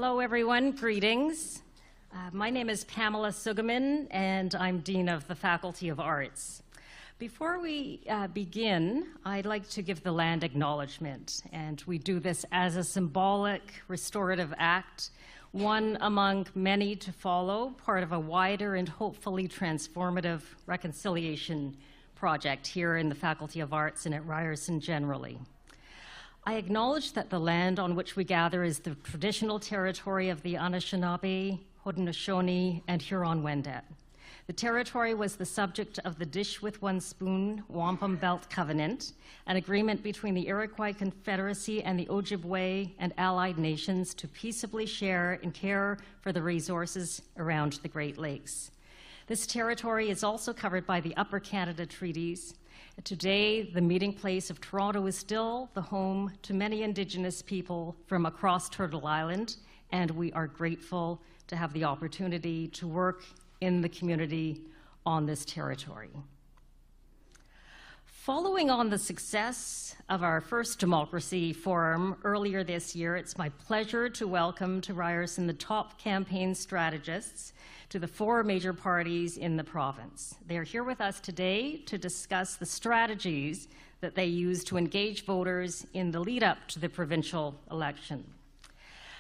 Hello, everyone. Greetings. My name is Pamela Sugerman, and I'm Dean of the Faculty of Arts. Before we begin, I'd like to give the land acknowledgement, and we do this as a symbolic restorative act, one among many to follow, part of a wider and hopefully transformative reconciliation project here in the Faculty of Arts and at Ryerson generally. I acknowledge that the land on which we gather is the traditional territory of the Anishinaabe, Haudenosaunee, and Huron-Wendat. The territory was the subject of the Dish with One Spoon Wampum Belt Covenant, an agreement between the Iroquois Confederacy and the Ojibwe and allied nations to peaceably share and care for the resources around the Great Lakes. This territory is also covered by the Upper Canada Treaties. Today, the meeting place of Toronto is still the home to many Indigenous people from across Turtle Island, and we are grateful to have the opportunity to work in the community on this territory. Following on the success of our first Democracy Forum earlier this year, it's my pleasure to welcome to Ryerson the top campaign strategists to the four major parties in the province. They are here with us today to discuss the strategies that they use to engage voters in the lead up to the provincial election.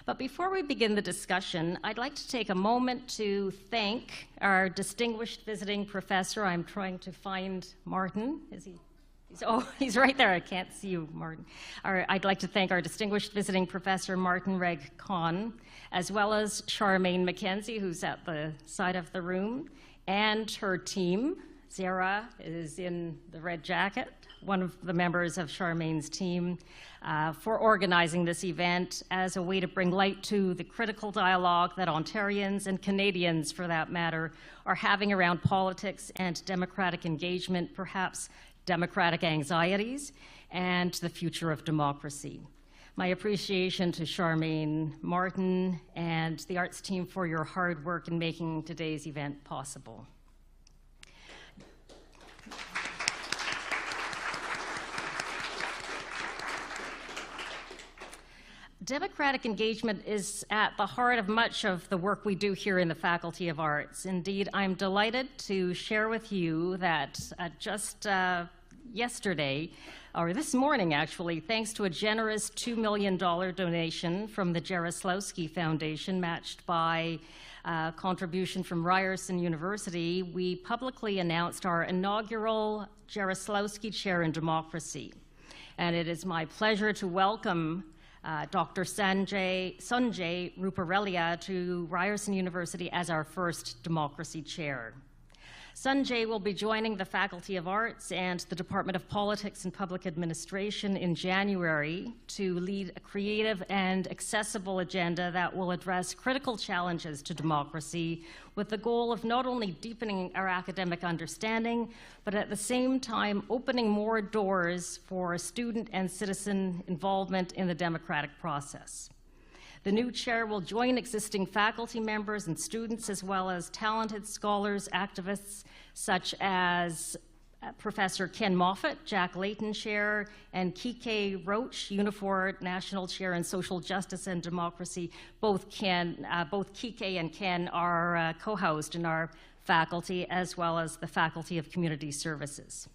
But before we begin the discussion, I'd like to take a moment to thank our distinguished visiting professor. I'm trying to find Martin. Is he? He's right there. I can't see you, Martin. I'd like to thank our distinguished visiting professor, Martin Reg-Conn, as well as Charmaine McKenzie, who's at the side of the room, and her team. Zara is in the red jacket, one of the members of Charmaine's team, for organizing this event as a way to bring light to the critical dialogue that Ontarians and Canadians, for that matter, are having around politics and democratic engagement, perhaps democratic anxieties, and the future of democracy. My appreciation to Charmaine, Martin, and the arts team for your hard work in making today's event possible. Democratic engagement is at the heart of much of the work we do here in the Faculty of Arts. Indeed, I'm delighted to share with you that just yesterday, or this morning actually, thanks to a generous $2 million donation from the Jarislowsky Foundation, matched by a contribution from Ryerson University, we publicly announced our inaugural Jarislowsky Chair in Democracy. And it is my pleasure to welcome Dr. Sanjay Ruparelia to Ryerson University as our first Democracy Chair. Sanjay will be joining the Faculty of Arts and the Department of Politics and Public Administration in January to lead a creative and accessible agenda that will address critical challenges to democracy with the goal of not only deepening our academic understanding, but at the same time opening more doors for student and citizen involvement in the democratic process. The new chair will join existing faculty members and students, as well as talented scholars, activists, such as Professor Ken Moffat, Jack Layton Chair, and Kike Roach, Unifor National Chair in Social Justice and Democracy. Both Kike and Ken are co-housed in our faculty, as well as the Faculty of Community Services.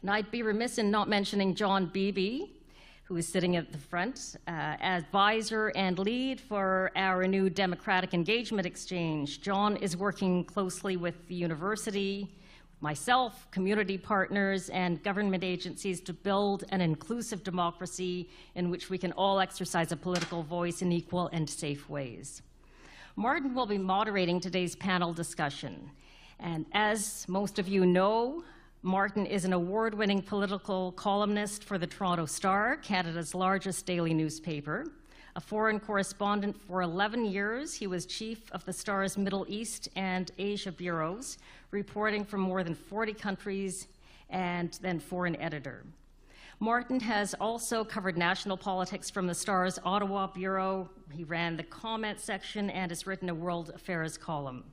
And I'd be remiss in not mentioning John Beebe, who is sitting at the front, advisor and lead for our new Democratic Engagement Exchange. John is working closely with the university, myself, community partners, and government agencies to build an inclusive democracy in which we can all exercise a political voice in equal and safe ways. Martin will be moderating today's panel discussion. And as most of you know, Martin is an award-winning political columnist for the Toronto Star, Canada's largest daily newspaper. A foreign correspondent for 11 years, he was chief of the Star's Middle East and Asia bureaus, reporting from more than 40 countries, and then foreign editor. Martin has also covered national politics from the Star's Ottawa bureau. He ran the comment section and has written a world affairs column.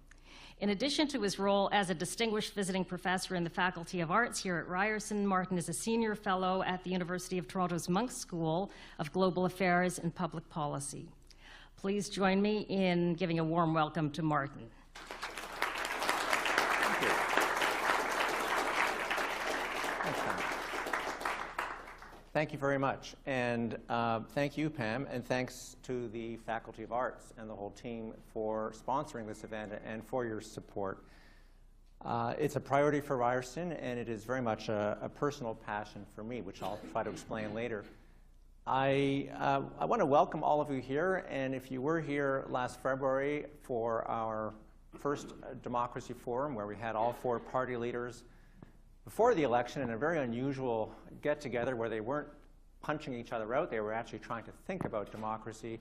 In addition to his role as a distinguished visiting professor in the Faculty of Arts here at Ryerson, Martin is a senior fellow at the University of Toronto's Munk School of Global Affairs and Public Policy. please join me in giving a warm welcome to Martin. Thank you. Thanks, Pam. Thank you very much. And thank you, Pam, and thanks to the Faculty of Arts and the whole team for sponsoring this event and for your support. It's a priority for Ryerson, and it is very much a personal passion for me, which I'll try to explain later. I want to welcome all of you here, and if you were here last February for our first Democracy Forum, where we had all 4 party leaders before the election in a very unusual get-together where they weren't punching each other out, they were actually trying to think about democracy.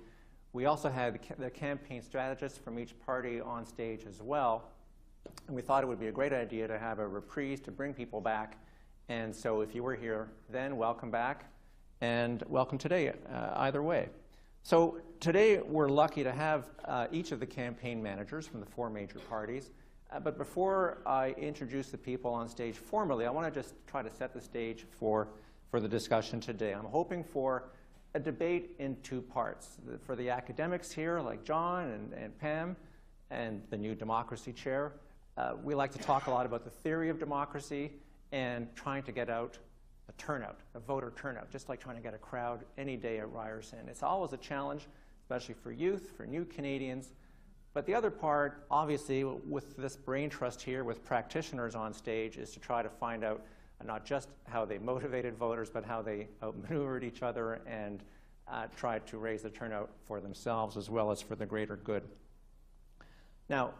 We also had the campaign strategists from each party on stage as well, and we thought it would be a great idea to have a reprise to bring people back. And so if you were here then, welcome back, and welcome today, either way. So today we're lucky to have each of the campaign managers from the 4 major parties. But before I introduce the people on stage formally, I want to just try to set the stage for the discussion today. I'm hoping for a debate in 2 parts. For the academics here, like John and Pam, and the new democracy chair, we like to talk a lot about the theory of democracy and trying to get out a turnout, a voter turnout, just like trying to get a crowd any day at Ryerson. It's always a challenge, especially for youth, for new Canadians. But the other part, obviously, with this brain trust here, with practitioners on stage, is to try to find out not just how they motivated voters, but how they outmaneuvered each other and tried to raise the turnout for themselves as well as for the greater good. Now,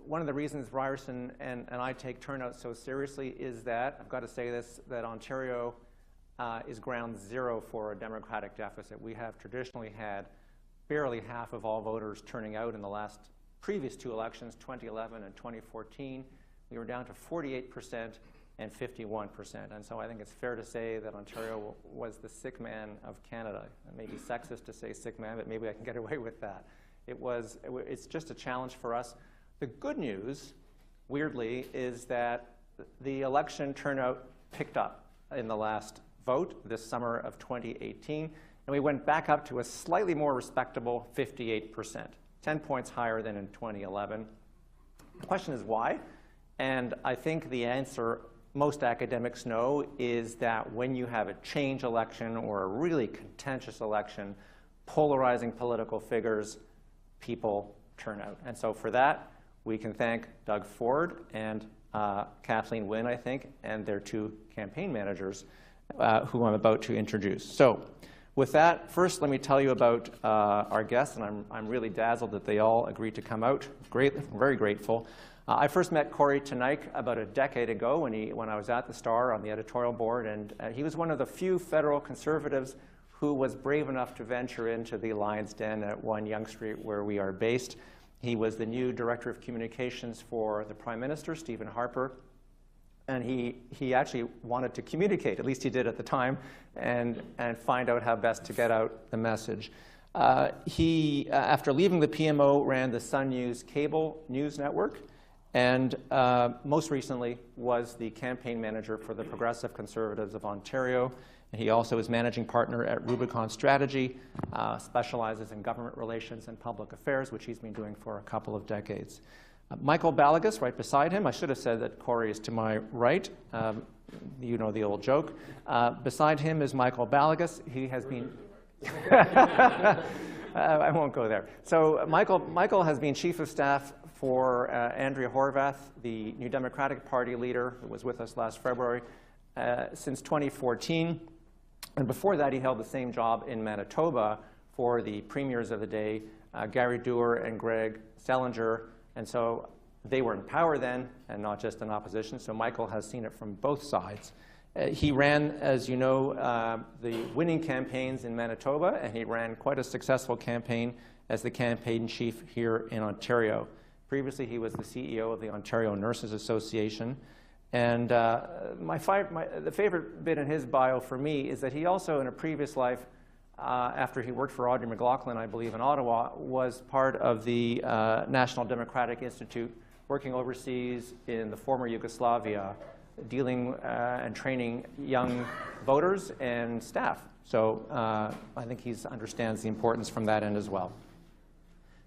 one of the reasons Ryerson and I take turnout so seriously is that, I've got to say this, that Ontario is ground zero for a democratic deficit. We have traditionally had barely half of all voters turning out in the previous 2 elections, 2011 and 2014. We were down to 48% and 51%. And so I think it's fair to say that Ontario was the sick man of Canada. It may be sexist to say sick man, but maybe I can get away with that. It's just a challenge for us. The good news, weirdly, is that the election turnout picked up in the last vote this summer of 2018, and we went back up to a slightly more respectable 58%, 10 points higher than in 2011. The question is why? And I think the answer most academics know is that when you have a change election or a really contentious election, polarizing political figures, people turn out. And so for that, we can thank Doug Ford and Kathleen Wynne, I think, and their 2 campaign managers who I'm about to introduce. So with that, first let me tell you about our guests, and I'm really dazzled that they all agreed to come out. Very grateful. I first met Cory Teneycke about a decade ago when I was at the Star on the editorial board, and he was one of the few federal conservatives who was brave enough to venture into the Lion's Den at 1 Yonge Street, where we are based. He was the new Director of Communications for the Prime Minister, Stephen Harper, and he actually wanted to communicate, at least he did at the time, and find out how best to get out the message. He, after leaving the PMO, ran the Sun News cable news network, and most recently was the campaign manager for the Progressive Conservatives of Ontario. And he also is managing partner at Rubicon Strategy, specializes in government relations and public affairs, which he's been doing for a couple of decades. Michael Balagas, right beside him. I should have said that Cory is to my right. You know the old joke. Beside him is Michael Balagas. He has been... I won't go there. So Michael has been Chief of Staff for Andrea Horwath, the New Democratic Party leader who was with us last February, since 2014. And before that, he held the same job in Manitoba for the premiers of the day, Gary Doer and Greg Selinger. And so they were in power then and not just in opposition. So Michael has seen it from both sides. He ran, as you know, the winning campaigns in Manitoba, and he ran quite a successful campaign as the campaign chief here in Ontario. Previously, he was the CEO of the Ontario Nurses Association. And the favorite bit in his bio for me is that he also, in a previous life, after he worked for Audrey McLaughlin, I believe, in Ottawa, was part of the National Democratic Institute, working overseas in the former Yugoslavia, dealing and training young voters and staff. So I think he understands the importance from that end as well.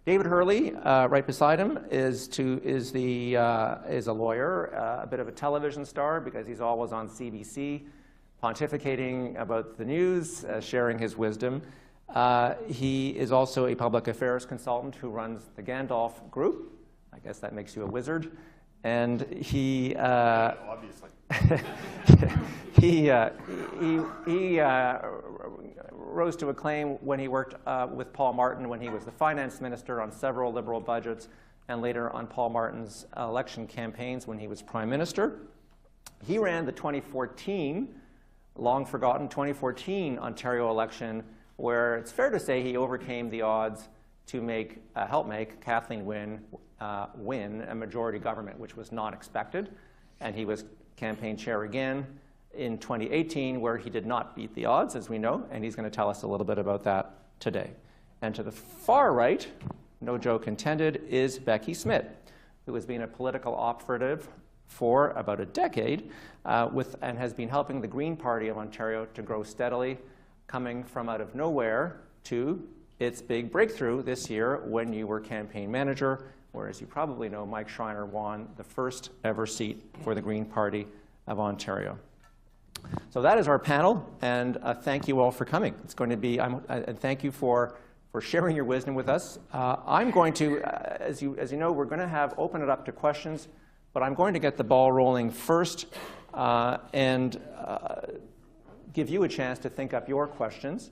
David Hurley, right beside him, is a lawyer, a bit of a television star because he's always on CBC, pontificating about the news, sharing his wisdom. He is also a public affairs consultant who runs the Gandalf Group. I guess that makes you a wizard. And he obviously. he rose to acclaim when he worked with Paul Martin when he was the finance minister on several Liberal budgets, and later on Paul Martin's election campaigns when he was prime minister. He ran the 2014, long forgotten 2014 Ontario election, where it's fair to say he overcame the odds to help make Kathleen Wynne win a majority government, which was not expected. And he was campaign chair again in 2018, where he did not beat the odds, as we know, and he's going to tell us a little bit about that today. And to the far right, no joke intended, is Becky Smith, who has been a political operative for about a decade and has been helping the Green Party of Ontario to grow steadily, coming from out of nowhere to its big breakthrough this year when you were campaign manager, where, as you probably know, Mike Schreiner won the first ever seat for the Green Party of Ontario. So that is our panel, and thank you all for coming. It's going to be, and thank you for sharing your wisdom with us. I'm going to, as you know, we're going to open it up to questions, but I'm going to get the ball rolling first and give you a chance to think up your questions.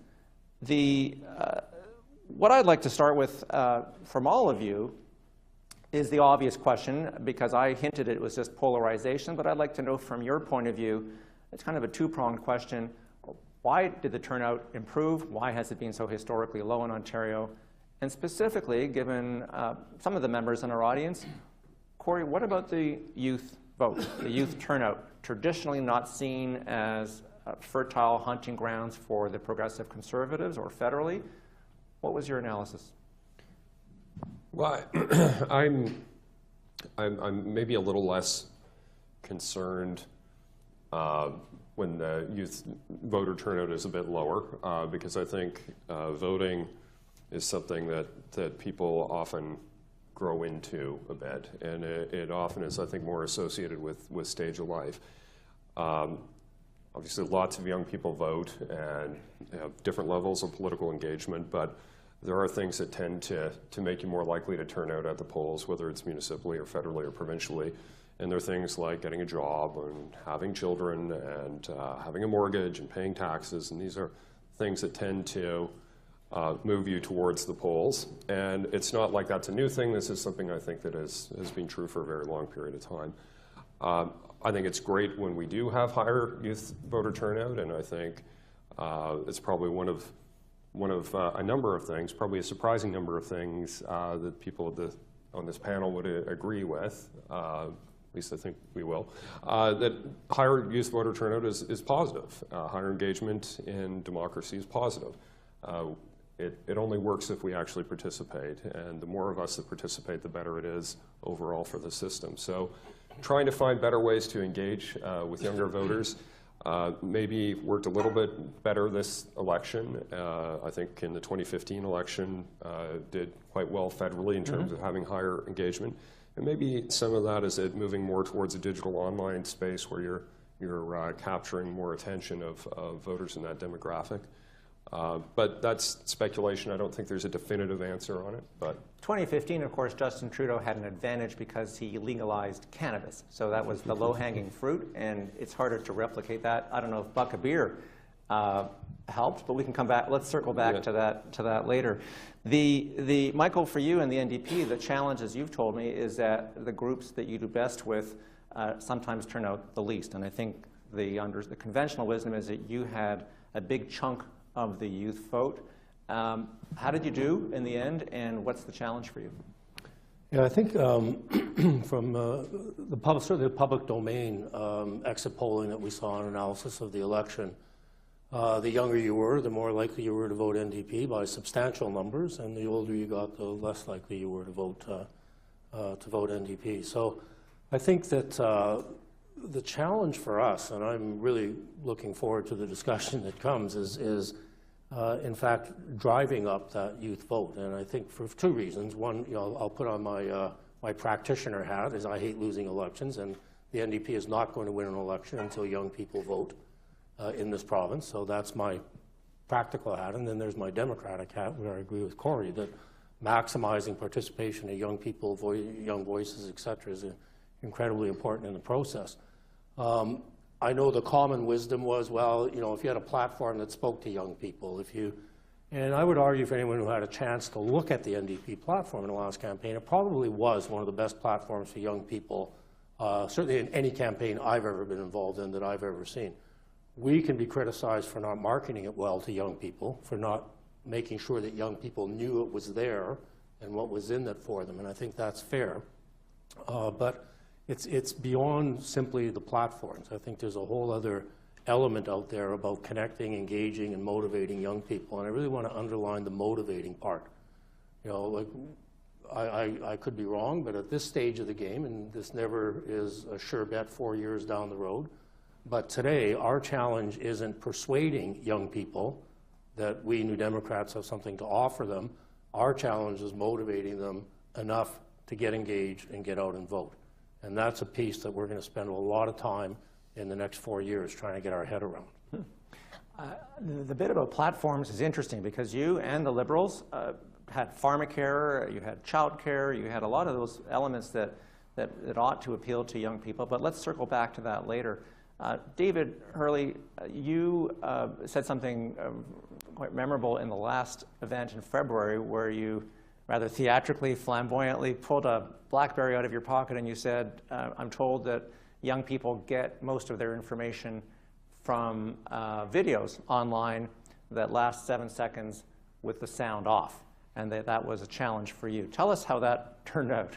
What I'd like to start with from all of you is the obvious question, because I hinted it was just polarization, but I'd like to know from your point of view, it's kind of a two-pronged question. Why did the turnout improve? Why has it been so historically low in Ontario? And specifically, given some of the members in our audience, Corey, what about the youth vote, the youth turnout, traditionally not seen as fertile hunting grounds for the progressive conservatives or federally? What was your analysis? Well, I'm maybe a little less concerned when the youth voter turnout is a bit lower, because I think voting is something that people often grow into a bit, and it often is, I think, more associated with stage of life. Obviously, lots of young people vote and have different levels of political engagement, but there are things that tend to make you more likely to turn out at the polls, whether it's municipally or federally or provincially. And there are things like getting a job and having children and having a mortgage and paying taxes. And these are things that tend to move you towards the polls. And it's not like that's a new thing. This is something I think that has been true for a very long period of time. I think it's great when we do have higher youth voter turnout. And I think it's probably one of a number of things, probably a surprising number of things that people on this panel would agree with. At least I think we will, that higher youth voter turnout is positive. Higher engagement in democracy is positive. It only works if we actually participate, and the more of us that participate, the better it is overall for the system. So trying to find better ways to engage with younger voters maybe worked a little bit better this election. I think in the 2015 election did quite well federally in terms of having higher engagement. And maybe some of that is it moving more towards a digital online space where you're capturing more attention of voters in that demographic. But that's speculation. I don't think there's a definitive answer on it. But 2015, of course, Justin Trudeau had an advantage because he legalized cannabis. So that was the low-hanging fruit, and it's harder to replicate that. I don't know if Buck a Beer helped, but we can come back. Let's circle back to that later. Michael, for you and the NDP, the challenge, as you've told me, is that the groups that you do best with sometimes turn out the least. And I think the conventional wisdom is that you had a big chunk of the youth vote. How did you do in the end, and what's the challenge for you? Yeah, I think from the public domain exit polling that we saw in analysis of the election, the younger you were, the more likely you were to vote NDP by substantial numbers, and the older you got, the less likely you were to vote NDP. So I think that the challenge for us, and I'm really looking forward to the discussion that comes, is in fact, driving up that youth vote. And I think for two reasons. One, I'll put on my practitioner hat, is I hate losing elections, and the NDP is not going to win an election until young people vote in this province. So that's my practical hat. And then there's my Democratic hat, where I agree with Corey that maximizing participation of young people, young voices, et cetera, is incredibly important in the process. I know the common wisdom was, well, if you had a platform that spoke to young people, and I would argue for anyone who had a chance to look at the NDP platform in the last campaign, it probably was one of the best platforms for young people, certainly in any campaign I've ever been involved in that I've ever seen. We can be criticized for not marketing it well to young people, for not making sure that young people knew it was there and what was in it for them, and I think that's fair. But it's beyond simply the platforms. I think there's a whole other element out there about connecting, engaging, and motivating young people, and I really want to underline the motivating part. I could be wrong, but at this stage of the game, and this never is a sure bet 4 years down the road, but today our challenge isn't persuading young people that we New Democrats have something to offer them. Our challenge is motivating them enough to get engaged and get out and vote. And that's a piece that we're going to spend a lot of time in the next 4 years trying to get our head around. The bit about platforms is interesting because you and the Liberals had pharmacare, you had childcare, you had a lot of those elements that ought to appeal to young people. But let's circle back to that later. David Hurley, you said something quite memorable in the last event in February where you rather theatrically, flamboyantly pulled a BlackBerry out of your pocket and you said, I'm told that young people get most of their information from videos online that last 7 seconds with the sound off, and that was a challenge for you. Tell us how that turned out.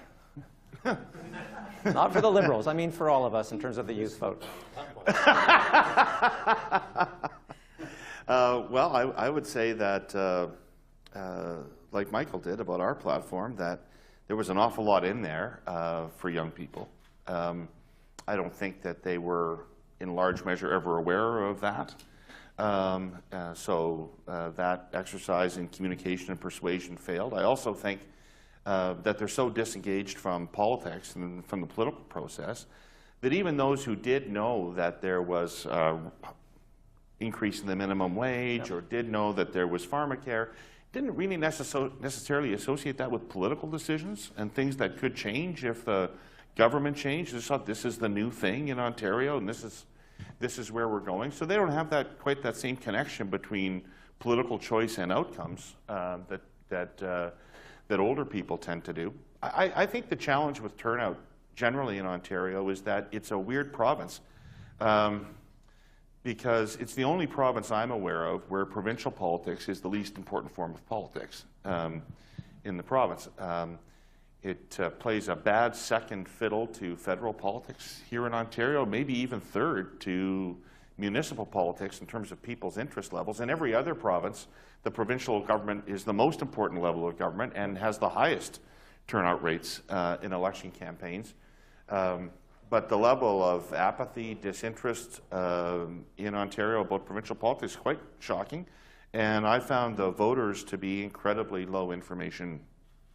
Not for the Liberals, I mean for all of us in terms of the youth vote. Well, I would say that, like Michael did about our platform, that there was an awful lot in there for young people. I don't think that they were, in large measure, ever aware of that. So that exercise in communication and persuasion failed. I also think that they're so disengaged from politics and from the political process that even those who did know that there was increase in the minimum wage, or did know that there was pharmacare, didn't really necessarily associate that with political decisions and things that could change if the government changed. They thought this is the new thing in Ontario and this is where we're going. So they don't have quite that same connection between political choice and outcomes that older people tend to do. I think the challenge with turnout generally in Ontario is that it's a weird province. Because it's the only province I'm aware of where provincial politics is the least important form of politics in the province. It plays a bad second fiddle to federal politics here in Ontario, maybe even third to municipal politics in terms of people's interest levels. In every other province, the provincial government is the most important level of government and has the highest turnout rates in election campaigns. But the level of apathy, disinterest in Ontario about provincial politics is quite shocking. And I found the voters to be incredibly low information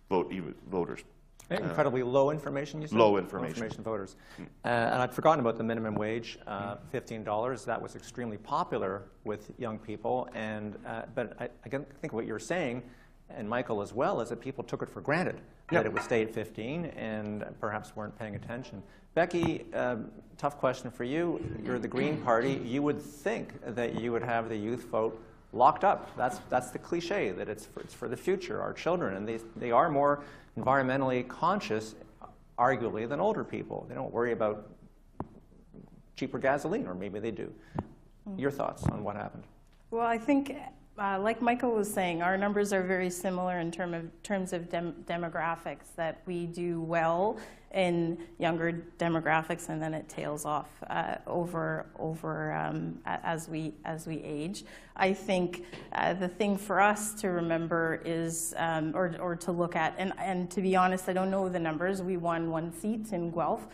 voters. Incredibly low information, you said? Low information. Low information voters. And I'd forgotten about the minimum wage, $15. That was extremely popular with young people. But I think what you're saying, and Michael as well, is that people took it for granted that it would stay at 15 and perhaps weren't paying attention. Becky, tough question for you. You're the Green Party. You would think that you would have the youth vote locked up. That's the cliche, that it's for the future, our children, and they are more environmentally conscious, arguably, than older people. They don't worry about cheaper gasoline, or maybe they do. Your thoughts on what happened? Well, I think, like Michael was saying, our numbers are very similar in terms of demographics, that we do well in younger demographics, and then it tails off as we age. I think the thing for us to remember is, or to look at, and to be honest, I don't know the numbers. We won 1 seat in Guelph,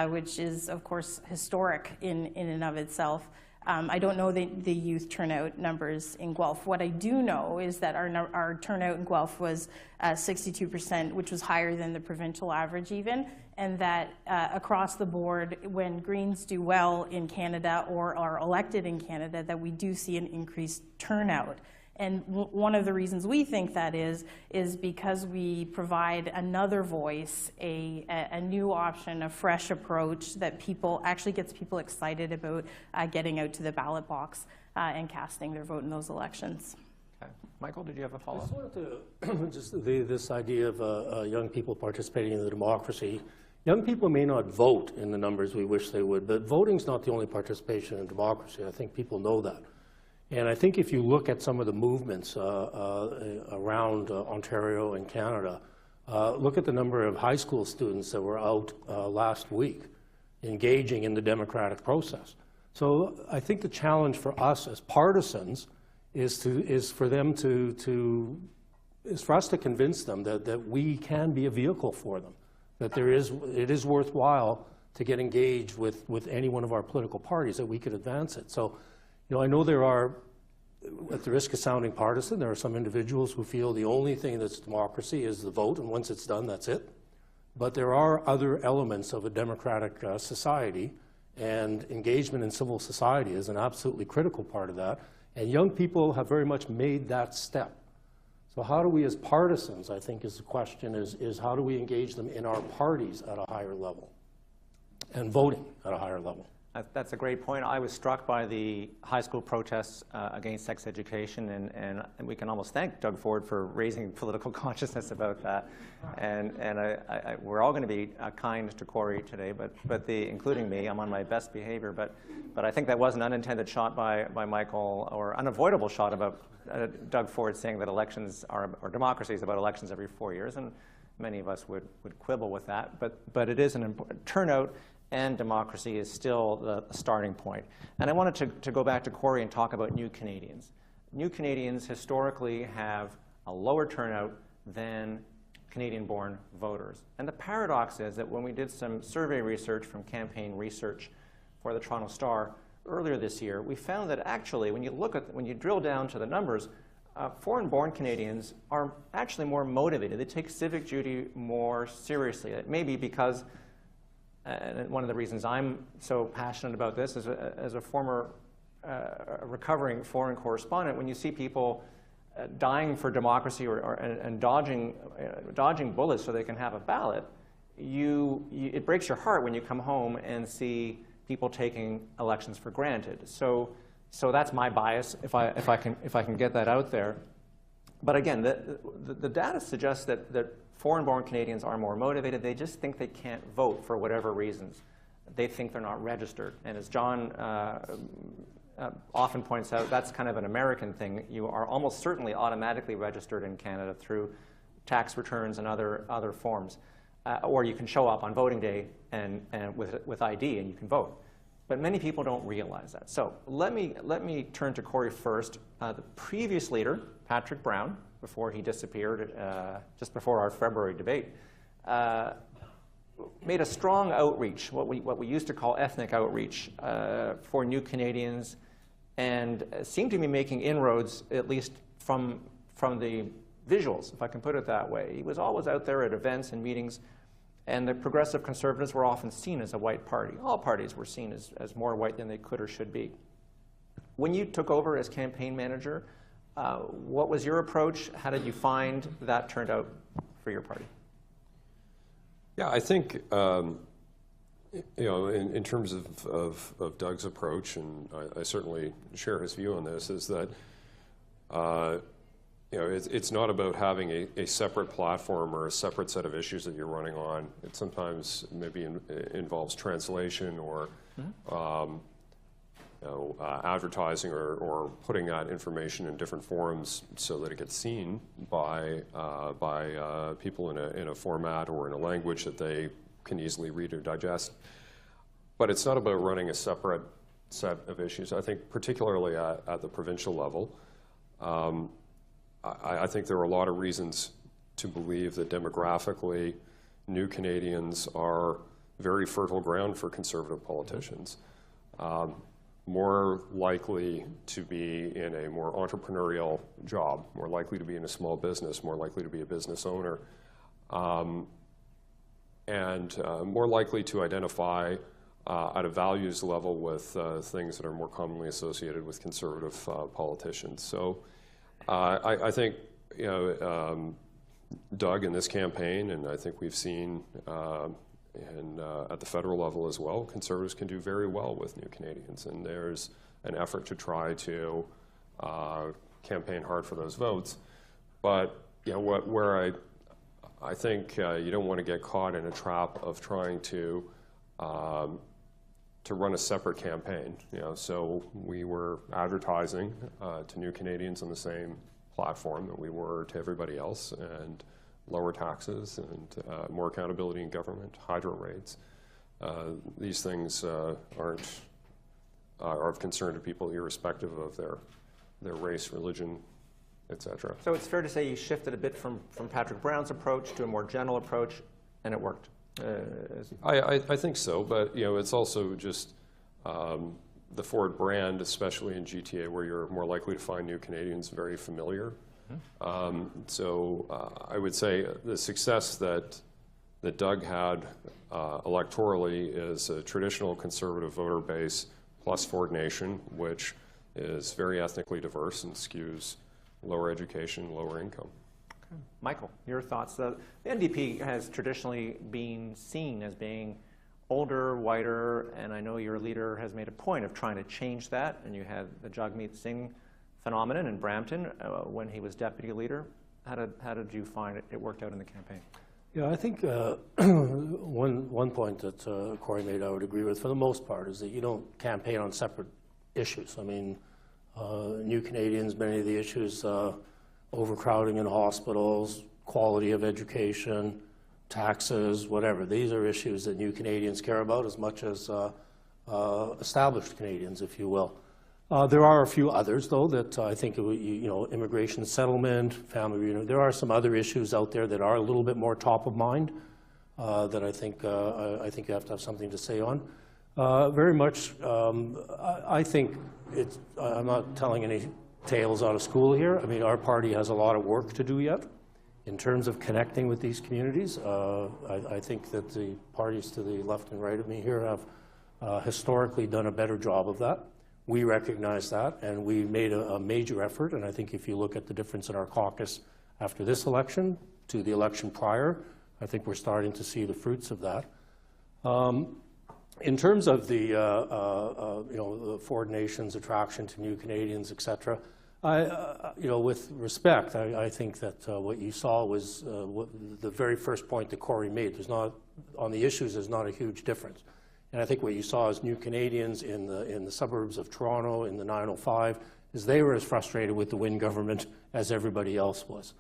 which is, of course, historic in and of itself. I don't know the youth turnout numbers in Guelph. What I do know is that our turnout in Guelph was 62%, which was higher than the provincial average even, and that across the board, when Greens do well in Canada or are elected in Canada, that we do see an increased turnout. And one of the reasons we think that is because we provide another voice, a new option, a fresh approach that actually gets people excited about getting out to the ballot box and casting their vote in those elections. Okay. Michael, did you have a I follow-up? just wanted to, this idea of young people participating in the democracy. Young people may not vote in the numbers we wish they would, but voting's not the only participation in democracy. I think people know that. And I think if you look at some of the movements around Ontario and Canada, look at the number of high school students that were out last week engaging in the democratic process. So I think the challenge for us as partisans is for us to convince them that we can be a vehicle for them, that it is worthwhile to get engaged with any one of our political parties, that we could advance it. So, I know there are, at the risk of sounding partisan, there are some individuals who feel the only thing that's democracy is the vote, and once it's done, that's it. But there are other elements of a democratic society, and engagement in civil society is an absolutely critical part of that. And young people have very much made that step. So how do we as partisans, I think is the question, is how do we engage them in our parties at a higher level and voting at a higher level? That's a great point. I was struck by the high school protests against sex education, and we can almost thank Doug Ford for raising political consciousness about that. And we're all going to be kind to Corey today, but including me, I'm on my best behavior. But I think that was an unintended shot by Michael, or unavoidable shot about Doug Ford saying that elections or democracy is about elections every 4 years, and many of us would quibble with that. But it is an important turnout. And democracy is still the starting point. And I wanted to go back to Corey and talk about New Canadians. New Canadians historically have a lower turnout than Canadian-born voters. And the paradox is that when we did some survey research from campaign research for the Toronto Star earlier this year, we found that actually, when you drill down to the numbers, foreign-born Canadians are actually more motivated. They take civic duty more seriously. It may be because and one of the reasons I'm so passionate about this is as a former recovering foreign correspondent, when you see people dying for democracy and dodging bullets so they can have a ballot, it breaks your heart when you come home and see people taking elections for granted. So that's my bias, if I can get that out there. But again, the data suggests that foreign-born Canadians are more motivated. They just think they can't vote for whatever reasons. They think they're not registered. And as John often points out, that's kind of an American thing. You are almost certainly automatically registered in Canada through tax returns and other forms. Or you can show up on voting day and with ID and you can vote. But many people don't realize that. So let me turn to Corey first. The previous leader, Patrick Brown, before he disappeared just before our February debate, made a strong outreach, what we used to call ethnic outreach, for New Canadians, and seemed to be making inroads, at least from the visuals, if I can put it that way. He was always out there at events and meetings, and the Progressive Conservatives were often seen as a white party. All parties were seen as more white than they could or should be. When you took over as campaign manager, what was your approach? How did you find that turned out for your party? Yeah, I think, in terms of Doug's approach, and I certainly share his view on this, is that, it's not about having a separate platform or a separate set of issues that you're running on. It sometimes maybe involves translation or advertising or putting that information in different forums so that it gets seen by people in a format or in a language that they can easily read or digest. But it's not about running a separate set of issues. I think particularly at the provincial level, I think there are a lot of reasons to believe that demographically New Canadians are very fertile ground for Conservative politicians. more likely to be in a more entrepreneurial job, more likely to be in a small business, more likely to be a business owner, and more likely to identify at a values level with things that are more commonly associated with conservative politicians. So I think, you know, Doug in this campaign, and I think we've seen at the federal level as well, Conservatives can do very well with New Canadians, and there's an effort to try to campaign hard for those votes. But you know, where I think you don't want to get caught in a trap of trying to run a separate campaign. You know, so we were advertising to New Canadians on the same platform that we were to everybody else, and lower taxes and more accountability in government, hydro rates. These things are of concern to people irrespective of their race, religion, etc. So it's fair to say you shifted a bit from Patrick Brown's approach to a more general approach, and it worked. I think so, but you know, it's also just the Ford brand, especially in GTA, where you're more likely to find New Canadians, very familiar. So I would say the success that Doug had electorally is a traditional conservative voter base plus Ford Nation, which is very ethnically diverse and skews lower education, lower income. Okay. Michael, your thoughts? The NDP has traditionally been seen as being older, whiter, and I know your leader has made a point of trying to change that, and you had the Jagmeet Singh phenomenon in Brampton when he was deputy leader. How did you find it worked out in the campaign? Yeah, I think one point that Corey made I would agree with for the most part is that you don't campaign on separate issues. I mean, New Canadians, many of the issues, overcrowding in hospitals, quality of education, taxes, whatever. These are issues that New Canadians care about as much as established Canadians, if you will. There are a few others, though, that I think, you know, immigration settlement, family reunion. There are some other issues out there that are a little bit more top of mind that I think you have to have something to say on. Very much, I think I'm not telling any tales out of school here. I mean, our party has a lot of work to do yet in terms of connecting with these communities. I think that the parties to the left and right of me here have historically done a better job of that. We recognize that, and we made a major effort, and I think if you look at the difference in our caucus after this election to the election prior, I think we're starting to see the fruits of that. In terms of the, you know, the Ford Nation's attraction to New Canadians, et cetera, you know, with respect, I think that what you saw was the very first point that Corey made. There's not, on the issues, there's not a huge difference. And I think what you saw as New Canadians in the suburbs of Toronto in the 905 is they were as frustrated with the Wynne government as everybody else was.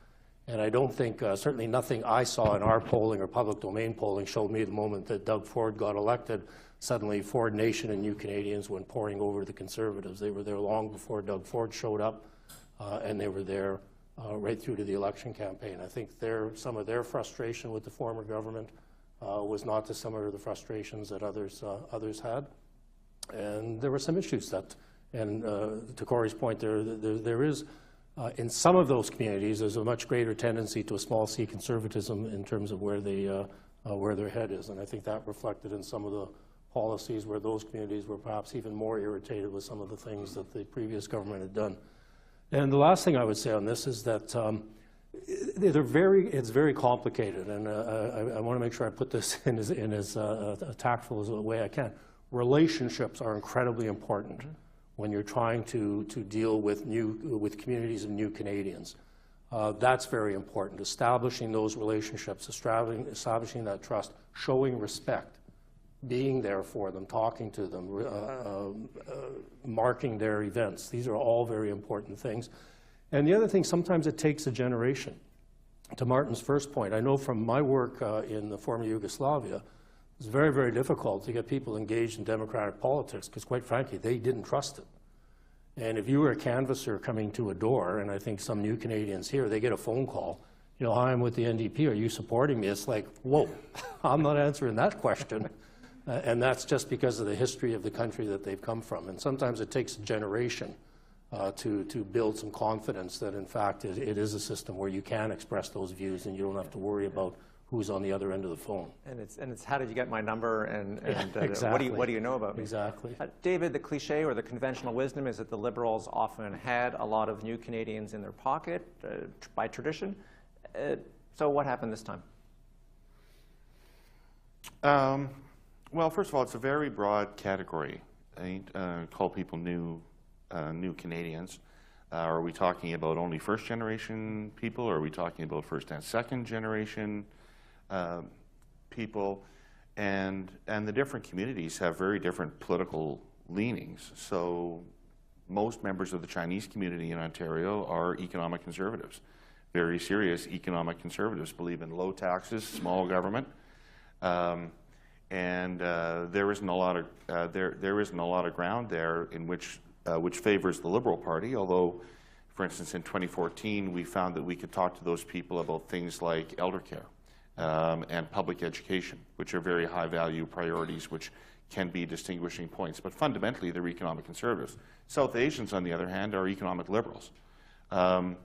And I don't think, certainly nothing I saw in our polling or public domain polling showed me the moment that Doug Ford got elected, suddenly Ford Nation and New Canadians went pouring over to the Conservatives. They were there long before Doug Ford showed up, and they were there right through to the election campaign. I think some of their frustration with the former government was not dissimilar to the frustrations that others had. And there were some issues that, and to Corey's point, there is, in some of those communities, there's a much greater tendency to a small c conservatism in terms of where their head is. And I think that reflected in some of the policies where those communities were perhaps even more irritated with some of the things that the previous government had done. And the last thing I would say on this is that it's very complicated, and I want to make sure I put this in as tactful as a way I can. Relationships are incredibly important when you're trying to deal with communities of New Canadians. That's very important. Establishing those relationships, establishing that trust, showing respect, being there for them, talking to them, marking their events. These are all very important things. And the other thing, sometimes it takes a generation. To Martin's first point, I know from my work in the former Yugoslavia, it's very, very difficult to get people engaged in democratic politics because, quite frankly, they didn't trust it. And if you were a canvasser coming to a door, and I think some New Canadians here, they get a phone call, you know, hi, I'm with the NDP, are you supporting me? It's like, whoa, I'm not answering that question. And that's just because of the history of the country that they've come from. And sometimes it takes a generation to build some confidence that, in fact, it is a system where you can express those views and you don't have to worry about who's on the other end of the phone. And it's how did you get my number, and exactly. what do you know about me? Exactly. David, the cliche or the conventional wisdom is that the Liberals often had a lot of new Canadians in their pocket by tradition. So what happened this time? Well, first of all, it's a very broad category. Call people new Canadians. Are we talking about only first-generation people, or are we talking about first and second-generation people? And the different communities have very different political leanings. So most members of the Chinese community in Ontario are economic conservatives, very serious economic conservatives, believe in low taxes, small government. There isn't a lot of there isn't a lot of ground there in which favors the Liberal Party. Although, for instance, in 2014, we found that we could talk to those people about things like elder care and public education, which are very high-value priorities, which can be distinguishing points. But fundamentally, they're economic conservatives. South Asians, on the other hand, are economic liberals. On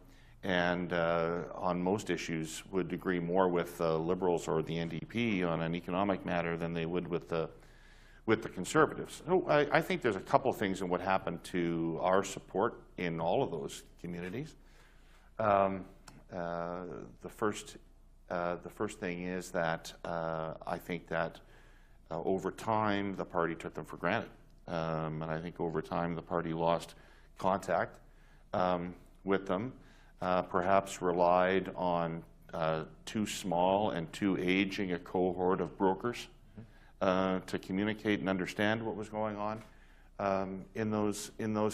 most issues would agree more with Liberals or the NDP on an economic matter than they would with the Conservatives. So I think there's a couple things in what happened to our support in all of those communities. The first thing is that I think that over time the party took them for granted, and I think over time the party lost contact with them. Perhaps relied on too small and too aging a cohort of brokers to communicate and understand what was going on in those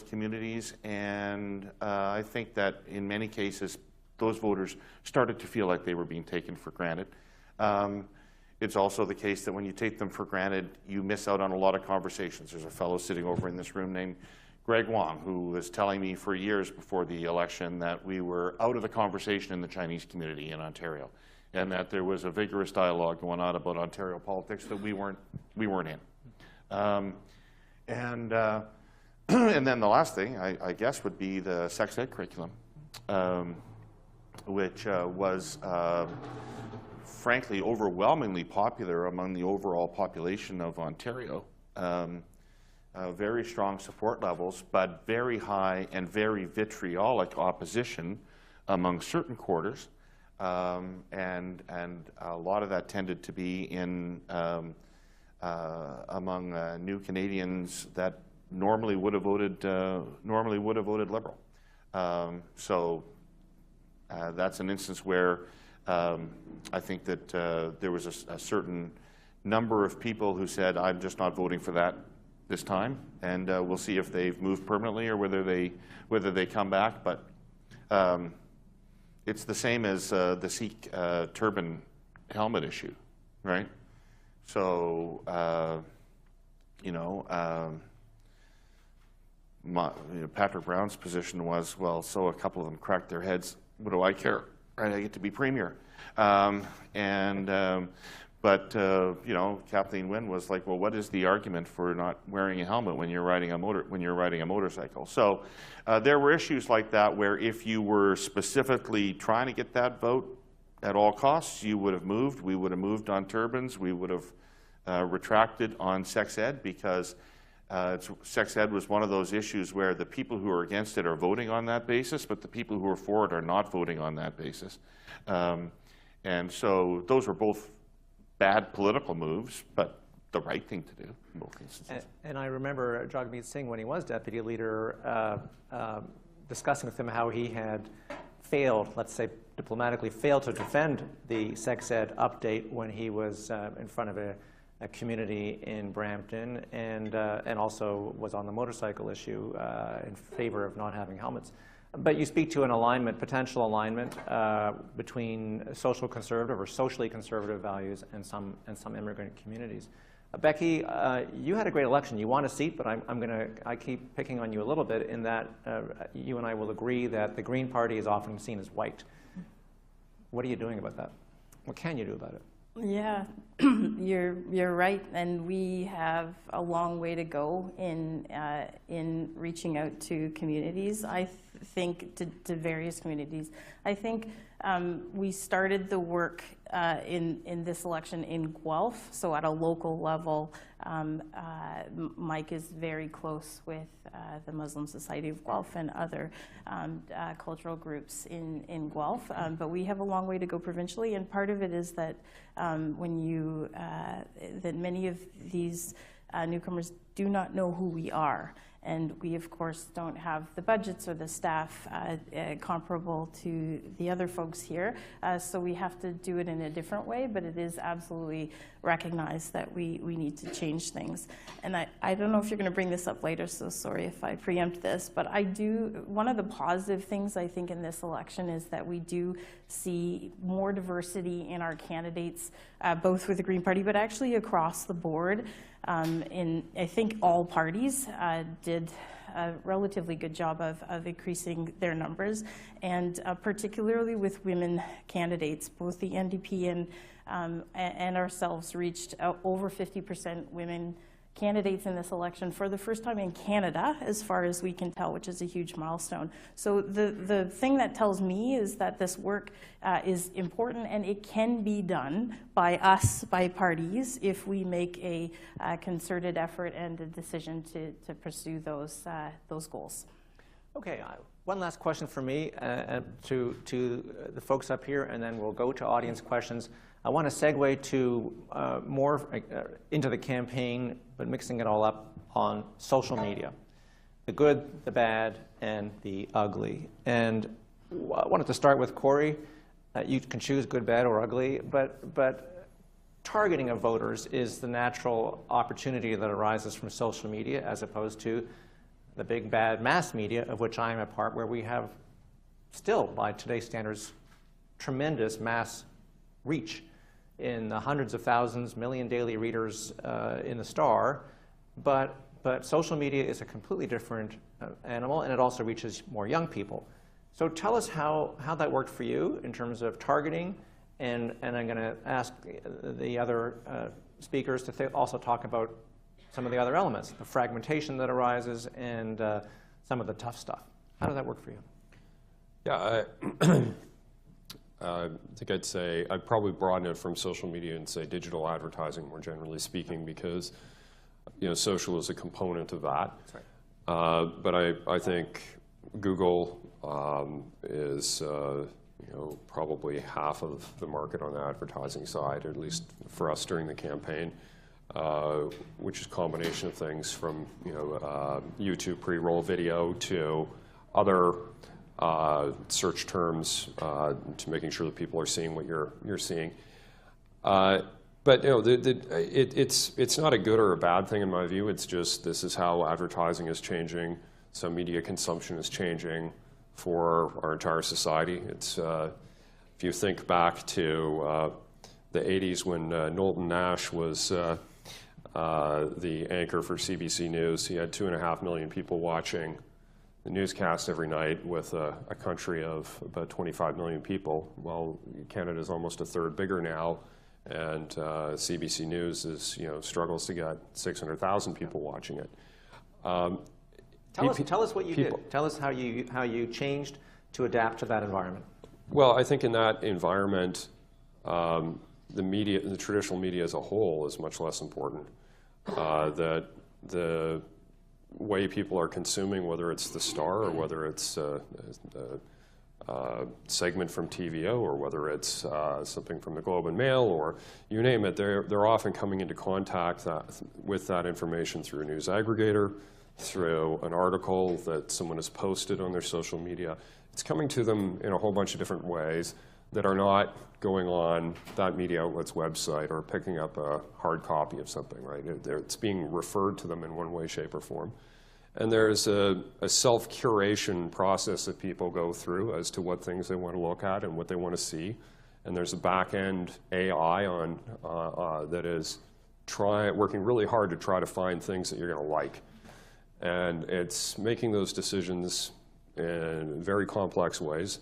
communities. And I think that in many cases, those voters started to feel like they were being taken for granted. It's also the case that when you take them for granted, you miss out on a lot of conversations. There's a fellow sitting over in this room named Greg Wong, who was telling me for years before the election that we were out of the conversation in the Chinese community in Ontario, and that there was a vigorous dialogue going on about Ontario politics that we weren't in. And then the last thing, I guess, would be the sex ed curriculum, which was frankly overwhelmingly popular among the overall population of Ontario. Very strong support levels, but very high and very vitriolic opposition among certain quarters, and a lot of that tended to be in among new Canadians that normally would have voted Liberal. So that's an instance where I think that there was a certain number of people who said, "I'm just not voting for that this time," and we'll see if they've moved permanently or whether they come back. But it's the same as the Sikh turban helmet issue, right? So Patrick Brown's position was, well, so a couple of them cracked their heads. What do I care? Right? I get to be premier. But Kathleen Wynne was like, well, what is the argument for not wearing a helmet when you're riding a motorcycle? So there were issues like that where if you were specifically trying to get that vote at all costs, you would have moved. We would have moved on turbans. We would have retracted on sex ed, because sex ed was one of those issues where the people who are against it are voting on that basis, but the people who are for it are not voting on that basis. And so those were both bad political moves, but the right thing to do in both instances. And I remember Jagmeet Singh, when he was deputy leader, discussing with him how he had failed, let's say diplomatically, failed to defend the sex ed update when he was in front of a community in Brampton, and also was on the motorcycle issue in favor of not having helmets. But you speak to an alignment, potential alignment between social conservative or socially conservative values and some immigrant communities. Becky, you had a great election. You won a seat, but I keep picking on you a little bit in that you and I will agree that the Green Party is often seen as white. What are you doing about that? What can you do about it? Yeah, you're right, and we have a long way to go in reaching out to communities. I think to various communities. I think we started the work in this election in Guelph, so at a local level. Mike is very close with the Muslim Society of Guelph and other cultural groups in Guelph, but we have a long way to go provincially, and part of it is that that many of these newcomers do not know who we are. And we, of course, don't have the budgets or the staff comparable to the other folks here. So we have to do it in a different way, but it is absolutely recognized that we need to change things. And I don't know if you're going to bring this up later, so sorry if I preempt this, but one of the positive things I think in this election is that we do see more diversity in our candidates, both with the Green Party, but actually across the board. I think all parties did a relatively good job of increasing their numbers, and particularly with women candidates. Both the NDP and ourselves reached over 50% women candidates in this election for the first time in Canada, as far as we can tell, which is a huge milestone. So the thing that tells me is that this work is important, and it can be done by us, by parties, if we make a concerted effort and a decision to pursue those goals. Okay, one last question for me to the folks up here, and then we'll go to audience questions. I want to segue to more into the campaign, but mixing it all up on social media. The good, the bad, and the ugly. And I wanted to start with Corey. You can choose good, bad, or ugly, but targeting of voters is the natural opportunity that arises from social media, as opposed to the big, bad mass media, of which I am a part, where we have still, by today's standards, tremendous mass reach in the hundreds of thousands, million daily readers in the Star, but social media is a completely different animal, and it also reaches more young people. So tell us how that worked for you in terms of targeting, and I'm going to ask the other speakers to also talk about some of the other elements, the fragmentation that arises, and some of the tough stuff. How does that work for you? Yeah, I think I'd say I'd probably broaden it from social media and say digital advertising, more generally speaking, because social is a component of that. That's right. But I think Google is probably half of the market on the advertising side, at least for us during the campaign, which is a combination of things from YouTube pre-roll video to other search terms to making sure that people are seeing what you're seeing. But it's not a good or a bad thing in my view. It's just this is how advertising is changing. So media consumption is changing for our entire society. It's if you think back to the 80s when Knowlton Nash was the anchor for CBC News, he had 2.5 million people watching the newscast every night with a country of about 25 million people. Well, Canada's almost a third bigger now, and CBC News is struggles to get 600,000 people watching it. Tell us what you did. Tell us how you changed to adapt to that environment. Well, I think in that environment, the traditional media as a whole is much less important. That the way people are consuming, whether it's the Star or whether it's a segment from TVO or whether it's something from the Globe and Mail or you name it, they're often coming into contact with that information through a news aggregator, through an article that someone has posted on their social media. It's coming to them in a whole bunch of different ways that are not going on that media outlet's website or picking up a hard copy of something, right? It's being referred to them in one way, shape, or form. And there's a self-curation process that people go through as to what things they want to look at and what they want to see. And there's a back-end AI that is working really hard to try to find things that you're going to like. And it's making those decisions in very complex ways.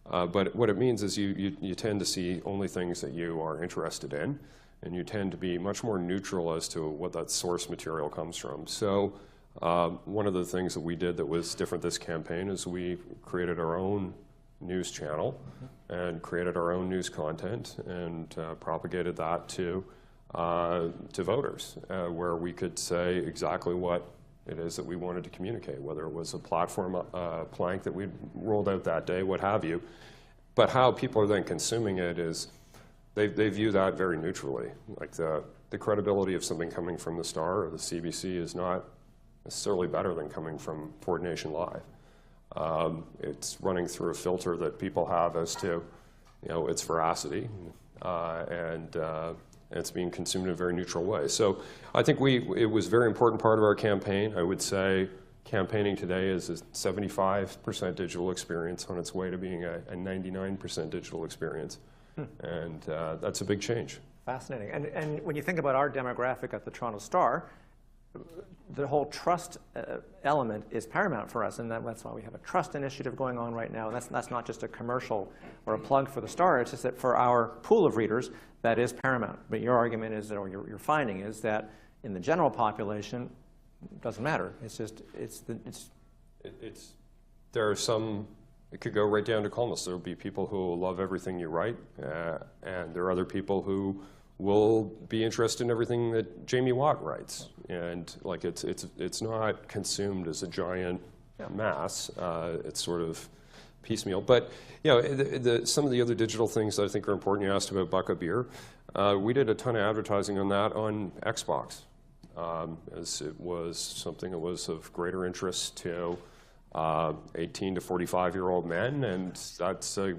But what it means is you tend to see only things that you are interested in, and you tend to be much more neutral as to what that source material comes from. So one of the things that we did that was different this campaign is we created our own news channel and created our own news content and propagated that to voters, where we could say exactly what it is that we wanted to communicate, whether it was a platform plank that we rolled out that day, what have you. But how people are then consuming it is they view that very neutrally. Like the credibility of something coming from the Star or the CBC is not necessarily better than coming from Ford Nation Live. It's running through a filter that people have as to, its veracity, and it's being consumed in a very neutral way. So I think it was a very important part of our campaign. I would say campaigning today is a 75% digital experience on its way to being a 99% digital experience. And that's a big change. Fascinating. And when you think about our demographic at the Toronto Star, the whole trust element is paramount for us, and that's why we have a trust initiative going on right now. And that's not just a commercial or a plug for the Star, it's just that for our pool of readers, that is paramount. But your argument is that, or your finding is that in the general population, it doesn't matter. It's just, there are some, it could go right down to columnists. There will be people who will love everything you write, and there are other people who will be interested in everything that Jamie Watt writes. And like it's not consumed as a giant mass. It's sort of piecemeal. But some of the other digital things that I think are important, you asked about Buck a Beer. We did a ton of advertising on that on Xbox, as it was something that was of greater interest to 18 to 45-year-old men, and that's a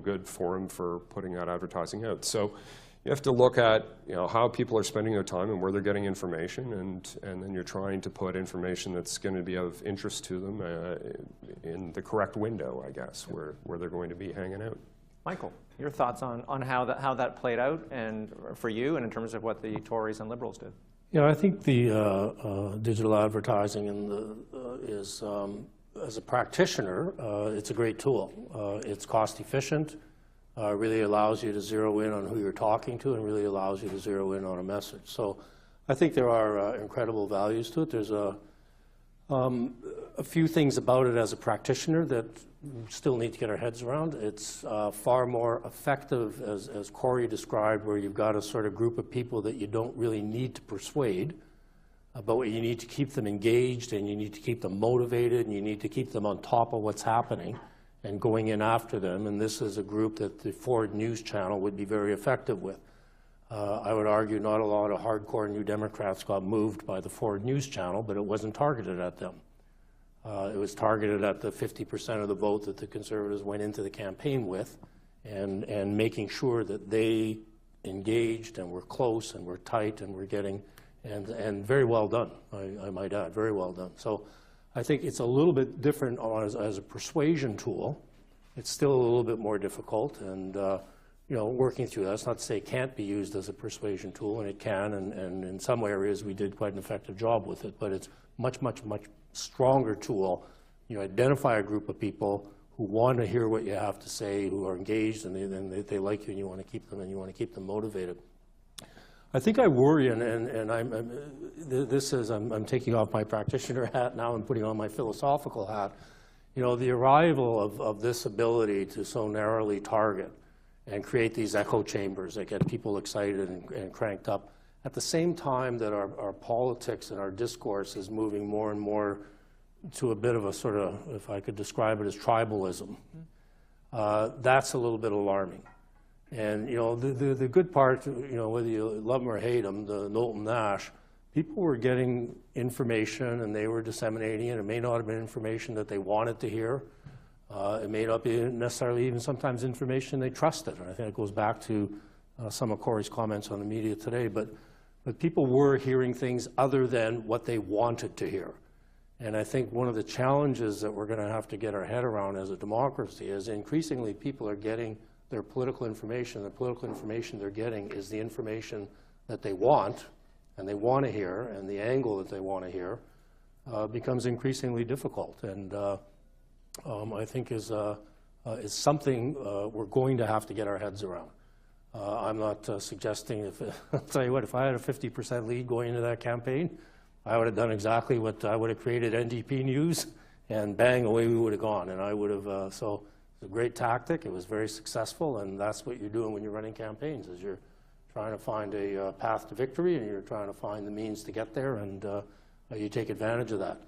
good forum for putting that advertising out. So you have to look at how people are spending their time and where they're getting information, and then you're trying to put information that's going to be of interest to them in the correct window, I guess, where they're going to be hanging out. Michael, your thoughts on how that played out, and for you, and in terms of what the Tories and Liberals did? I think the digital advertising is, as a practitioner, it's a great tool. It's cost efficient. Really allows you to zero in on who you're talking to, and really allows you to zero in on a message. So I think there are incredible values to it. There's a few things about it as a practitioner that still need to get our heads around. It's far more effective, as Corey described, where you've got a sort of group of people that you don't really need to persuade, but you need to keep them engaged, and you need to keep them motivated, and you need to keep them on top of what's happening and going in after them. And this is a group that the Ford News Channel would be very effective with. I would argue not a lot of hardcore New Democrats got moved by the Ford News Channel, but it wasn't targeted at them. It was targeted at the 50% of the vote that the Conservatives went into the campaign with, and making sure that they engaged and were close and were tight and were getting, and very well done, I might add, very well done. So I think it's a little bit different as a persuasion tool. It's still a little bit more difficult, and working through that. That's not to say it can't be used as a persuasion tool, and it can, and in some areas we did quite an effective job with it, but it's much, much, much stronger tool. Identify a group of people who want to hear what you have to say, who are engaged, and they like you, and you want to keep them, and you want to keep them motivated. I think I worry, and I'm taking off my practitioner hat now and putting on my philosophical hat. The arrival of this ability to so narrowly target and create these echo chambers that get people excited and cranked up, at the same time that our politics and our discourse is moving more and more to a bit of a sort of, if I could describe it as tribalism, that's a little bit alarming. And the good part, whether you love them or hate them, the Knowlton Nash, people were getting information and they were disseminating it. It may not have been information that they wanted to hear. It may not be necessarily even sometimes information they trusted. And I think it goes back to some of Corey's comments on the media today. But people were hearing things other than what they wanted to hear. And I think one of the challenges that we're going to have to get our head around as a democracy is increasingly people are getting their political information. The political information they're getting is the information that they want and they want to hear, and the angle that they want to hear becomes increasingly difficult. And I think is is something we're going to have to get our heads around. I'm not suggesting, I'll tell you what, if I had a 50% lead going into that campaign, I would have done exactly what I would have created NDP News, and bang, away we would have gone. And I would have, so it's a great tactic. It was very successful, and that's what you're doing when you're running campaigns, is you're trying to find a path to victory, and you're trying to find the means to get there, and you take advantage of that.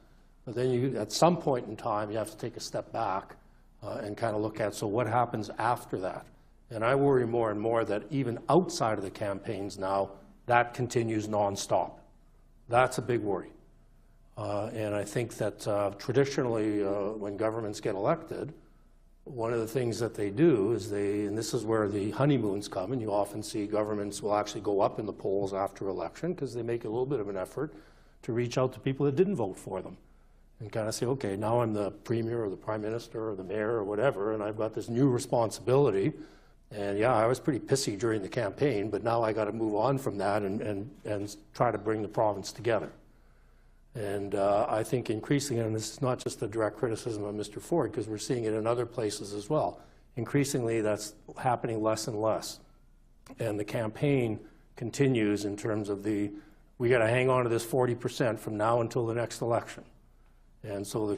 But then you, at some point in time, you have to take a step back and kind of look at, so what happens after that? And I worry more and more that even outside of the campaigns now, that continues nonstop. That's a big worry. And I think that traditionally, when governments get elected, one of the things that they do is and this is where the honeymoons come, and you often see governments will actually go up in the polls after election because they make a little bit of an effort to reach out to people that didn't vote for them and kind of say, okay, now I'm the premier or the prime minister or the mayor or whatever, and I've got this new responsibility. And yeah, I was pretty pissy during the campaign, but now I got to move on from that and try to bring the province together. And I think increasingly, and this is not just a direct criticism of Mr. Ford, because we're seeing it in other places as well, increasingly that's happening less and less. And the campaign continues in terms of we got to hang on to this 40% from now until the next election. And so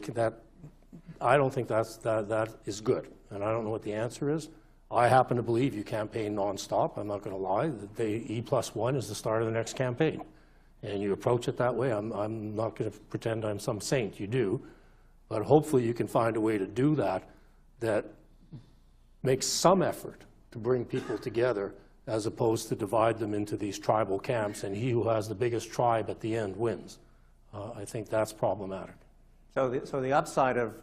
I don't think that is good. And I don't know what the answer is. I happen to believe you campaign nonstop. I'm not going to lie. E+1 is the start of the next campaign. And you approach it that way. I'm not going to pretend I'm some saint. You do. But hopefully you can find a way to do that makes some effort to bring people together as opposed to divide them into these tribal camps, and he who has the biggest tribe at the end wins. I think that's problematic. So the upside of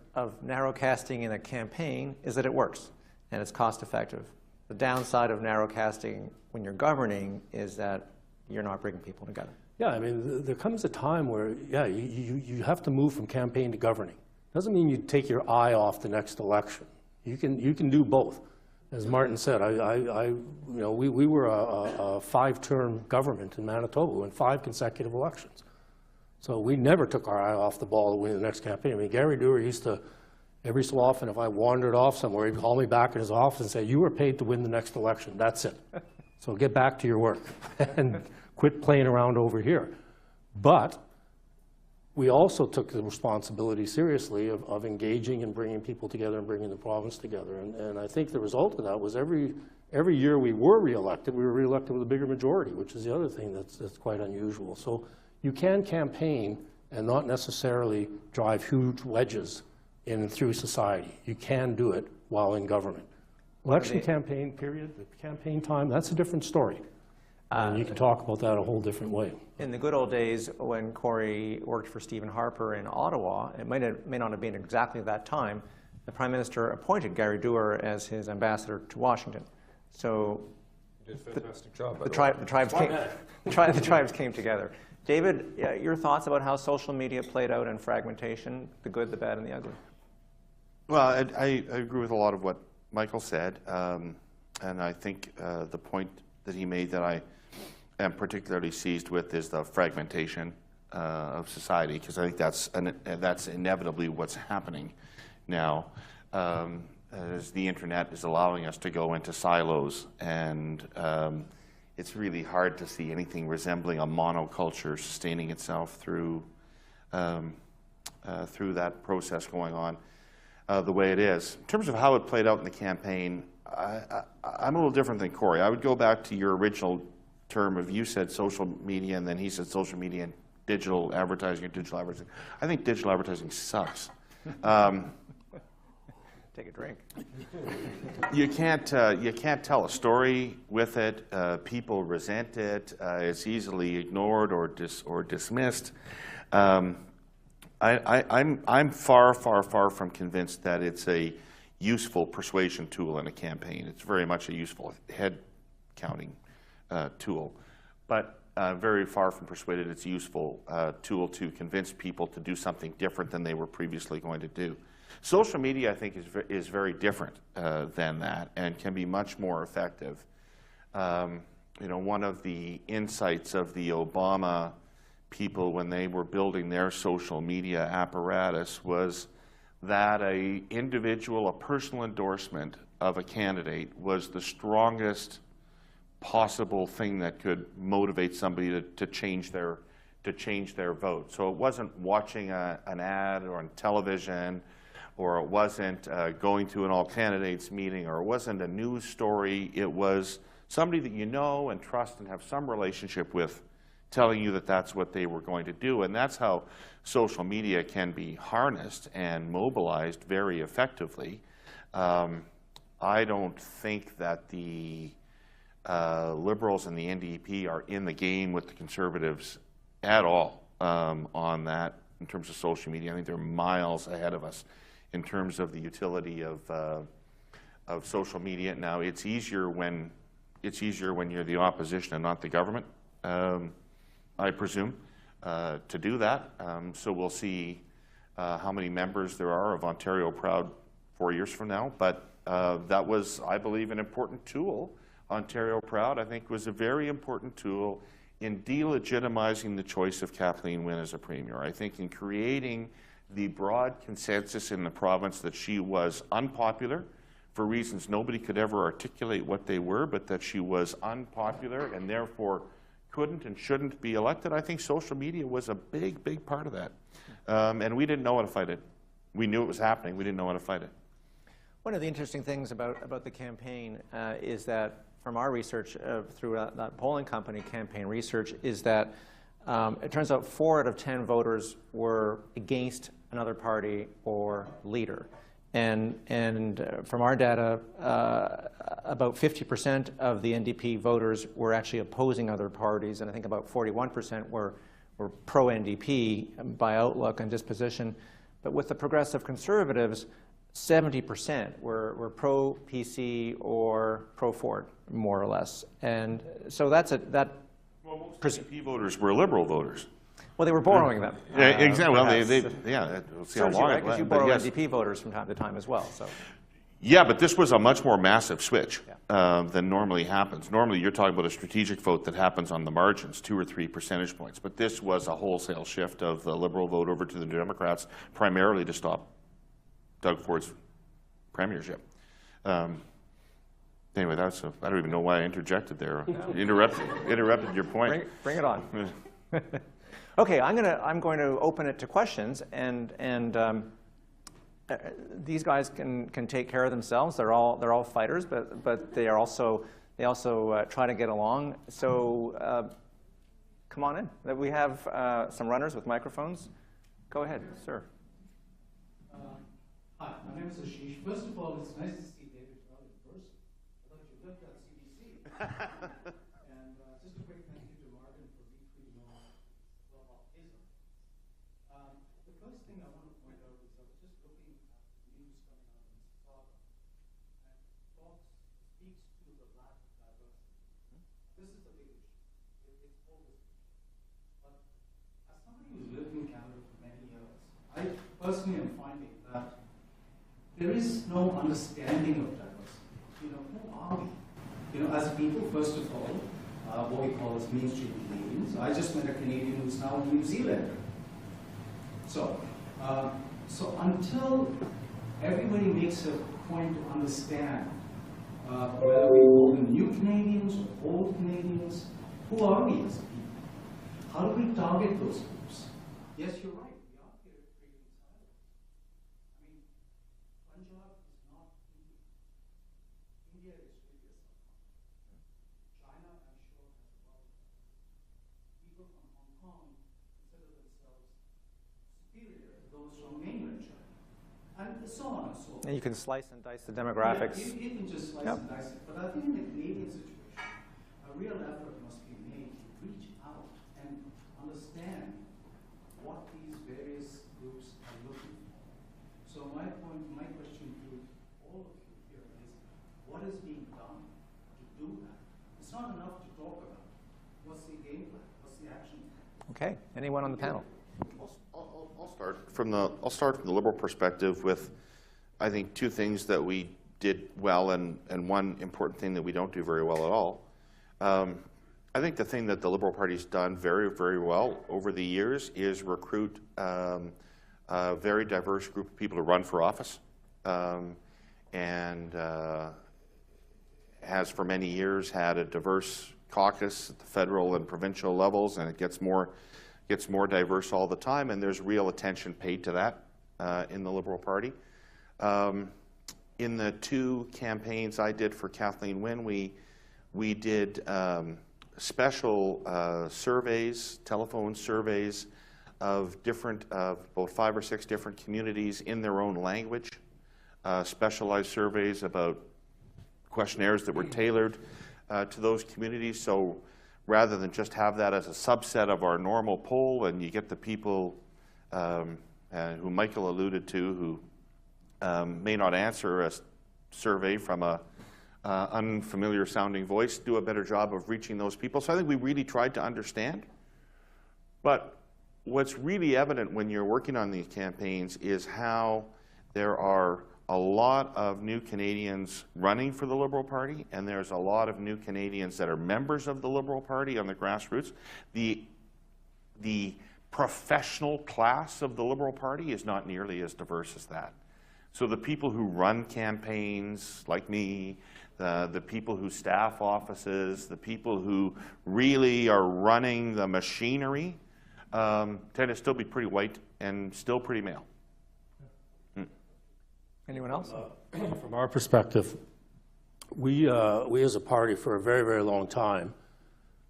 narrowcasting in a campaign is that it works and it's cost effective. The downside of narrowcasting when you're governing is that you're not bringing people together. Yeah, I mean, there comes a time where, yeah, you have to move from campaign to governing. Doesn't mean you take your eye off the next election. You can do both. As Martin said, we were a 5-term government in Manitoba in 5 consecutive elections. So we never took our eye off the ball to win the next campaign. I mean, Gary Dewar used to, every so often, if I wandered off somewhere, he'd call me back in his office and say, "You were paid to win the next election. That's it. So get back to your work and quit playing around over here." But we also took the responsibility seriously of engaging and bringing people together and bringing the province together. And I think the result of that was every year we were reelected with a bigger majority, which is the other thing that's quite unusual. So you can campaign and not necessarily drive huge wedges in and through society. You can do it while in government. Election campaign period, the campaign time, that's a different story. And you can talk about that a whole different way. In the good old days when Corey worked for Stephen Harper in Ottawa, it may not have been exactly that time, the Prime Minister appointed Gary Dewar as his ambassador to Washington. So You did a fantastic job. the tribes came together. David, your thoughts about how social media played out in fragmentation, the good, the bad, and the ugly? Well, I agree with a lot of what Michael said, and I think the point that he made that I am particularly seized with is the fragmentation of society, because I think that's inevitably what's happening now, as the internet is allowing us to go into silos, and it's really hard to see anything resembling a monoculture sustaining itself through that process going on the way it is. In terms of how it played out in the campaign, I'm a little different than Corey. I would go back to your original term of, you said social media, and then he said social media and digital advertising or digital advertising. I think digital advertising sucks. Take a drink. You can't tell a story with it. People resent it. It's easily ignored or dismissed. I'm far from convinced that it's a useful persuasion tool in a campaign. It's very much a useful head counting tool, but very far from persuaded it's a useful tool to convince people to do something different than they were previously going to do. Social media, I think, is very different than that and can be much more effective. One of the insights of the Obama people when they were building their social media apparatus was that a individual, a personal endorsement of a candidate was the strongest possible thing that could motivate somebody to change their vote. So it wasn't watching an ad or on television, or it wasn't going to an all-candidates meeting, or it wasn't a news story. It was somebody that you know and trust and have some relationship with telling you that that's what they were going to do. And that's how social media can be harnessed and mobilized very effectively. I don't think that the Liberals and the NDP are in the game with the Conservatives at all on that in terms of social media. I think they're miles ahead of us in terms of the utility of social media. Now, it's easier when you're the opposition and not the government, I presume, to do that. So we'll see how many members there are of Ontario Proud 4 years from now. But that was, I believe, an important tool. Ontario Proud, I think, was a very important tool in delegitimizing the choice of Kathleen Wynne as a premier. I think in creating the broad consensus in the province that she was unpopular for reasons nobody could ever articulate what they were, but that she was unpopular and therefore couldn't and shouldn't be elected. I think social media was a big, big part of that. And we didn't know how to fight it. We knew it was happening. We didn't know how to fight it. One of the interesting things about the campaign is that from our research through that polling company, Campaign Research, is that it turns out 4 out of 10 voters were against another party or leader. And from our data, about 50% of the NDP voters were actually opposing other parties, and I think about 41% were pro-NDP by outlook and disposition. But with the Progressive Conservatives, 70% were pro-PC or pro-Ford, more or less. And so that's that. Well, most NDP voters were Liberal voters. Well, they were borrowing them. Exactly. Well, yeah. We'll see how long right? Because you borrow yes. NDP voters from time to time as well. So. Yeah, but this was a much more massive switch than normally happens. Normally, you're talking about a strategic vote that happens on the margins, 2 or 3 percentage points. But this was a wholesale shift of the Liberal vote over to the Democrats, primarily to stop Doug Ford's premiership. Anyway, I don't even know why I interjected there. Interrupted your point. Bring it on. Okay, I'm going to open it to questions, and these guys can take care of themselves. They're all fighters, but they also try to get along. So come on in. We have some runners with microphones. Go ahead, sir. Hi, my name is Ashish. First of all, it's nice to see David Brown in person. I thought you lived at CBC. And just a quick thank you to Marvin for retweeting all about ISM. The first thing I want to point out is I was just looking at the news coming out in Chicago, and Fox speaks to the lack of diversity. This is the big issue. It's always. But as somebody who's lived in Canada for many years, I personally am finding that there is no understanding of diversity. Who are we? As people, first of all, what we call as mainstream Canadians. I just met a Canadian who's now a New Zealander. So until everybody makes a point to understand whether we call them new Canadians or old Canadians, who are we as a people? How do we target those groups? Yes, you're right. So on and so forth. And you can slice and dice the demographics. Yeah, you can just slice and dice it. But I think in the Canadian situation, a real effort must be made to reach out and understand what these various groups are looking for. So my question to all of you here is, what is being done to do that? It's not enough to talk about. What's the game plan? What's the action plan? Okay. Anyone on the panel? I'll start from the Liberal perspective with, I think, 2 things that we did well and one important thing that we don't do very well at all. I think the thing that the Liberal Party's done very, very well over the years is recruit a very diverse group of people to run for office, and has for many years had a diverse caucus at the federal and provincial levels, and it gets more diverse all the time, and there's real attention paid to that in the Liberal Party. In the 2 campaigns I did for Kathleen Wynne, we did special surveys, telephone surveys of about 5 or 6 different communities in their own language, specialized surveys about questionnaires that were tailored to those communities. So rather than just have that as a subset of our normal poll, and you get the people who Michael alluded to who may not answer a survey from a unfamiliar sounding voice, do a better job of reaching those people. So I think we really tried to understand. But what's really evident when you're working on these campaigns is how there are a lot of new Canadians running for the Liberal Party, and there's a lot of new Canadians that are members of the Liberal Party on the grassroots. The professional class of the Liberal Party is not nearly as diverse as that. So the people who run campaigns, like me, the people who staff offices, the people who really are running the machinery, tend to still be pretty white and still pretty male. Anyone else? From our perspective, we as a party for a very, very long time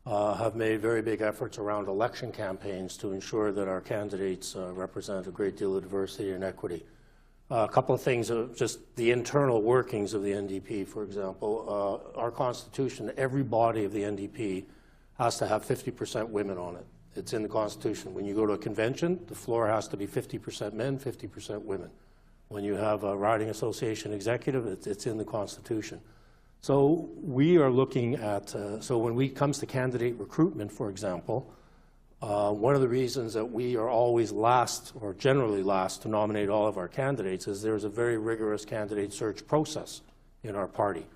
have made very big efforts around election campaigns to ensure that our candidates represent a great deal of diversity and equity. A couple of things, just the internal workings of the NDP, for example. Our Constitution, every body of the NDP has to have 50% women on it. It's in the Constitution. When you go to a convention, the floor has to be 50% men, 50% women. When you have a riding association executive, it's in the Constitution. So we are looking at, so when it comes to candidate recruitment, for example, one of the reasons that we are always last, or generally last, to nominate all of our candidates is there's a very rigorous candidate search process in our party.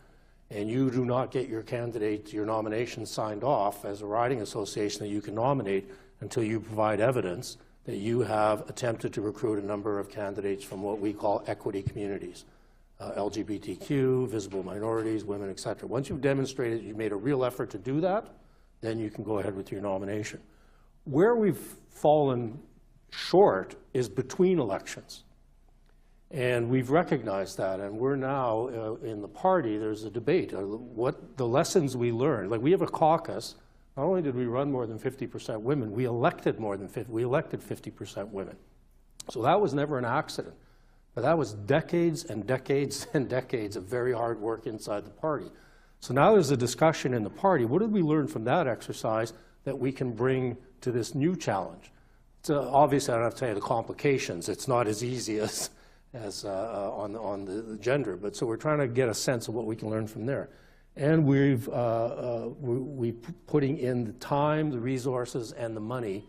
And you do not get your candidate, your nomination signed off as a riding association that you can nominate until you provide evidence that you have attempted to recruit a number of candidates from what we call equity communities, LGBTQ, visible minorities, women, et cetera. Once you've demonstrated you've made a real effort to do that, then you can go ahead with your nomination. Where we've fallen short is between elections. And we've recognized that, and we're now in the party, there's a debate. What the lessons we learned, like we have a caucus. Not only did we run more than 50% women, we elected more than 50, we elected 50% women. So that was never an accident. But that was decades and decades and decades of very hard work inside the party. So now there's a discussion in the party. What did we learn from that exercise that we can bring to this new challenge? So obviously, I don't have to tell you the complications. It's not as easy as on the gender. But so we're trying to get a sense of what we can learn from there. And we're putting in the time, the resources, and the money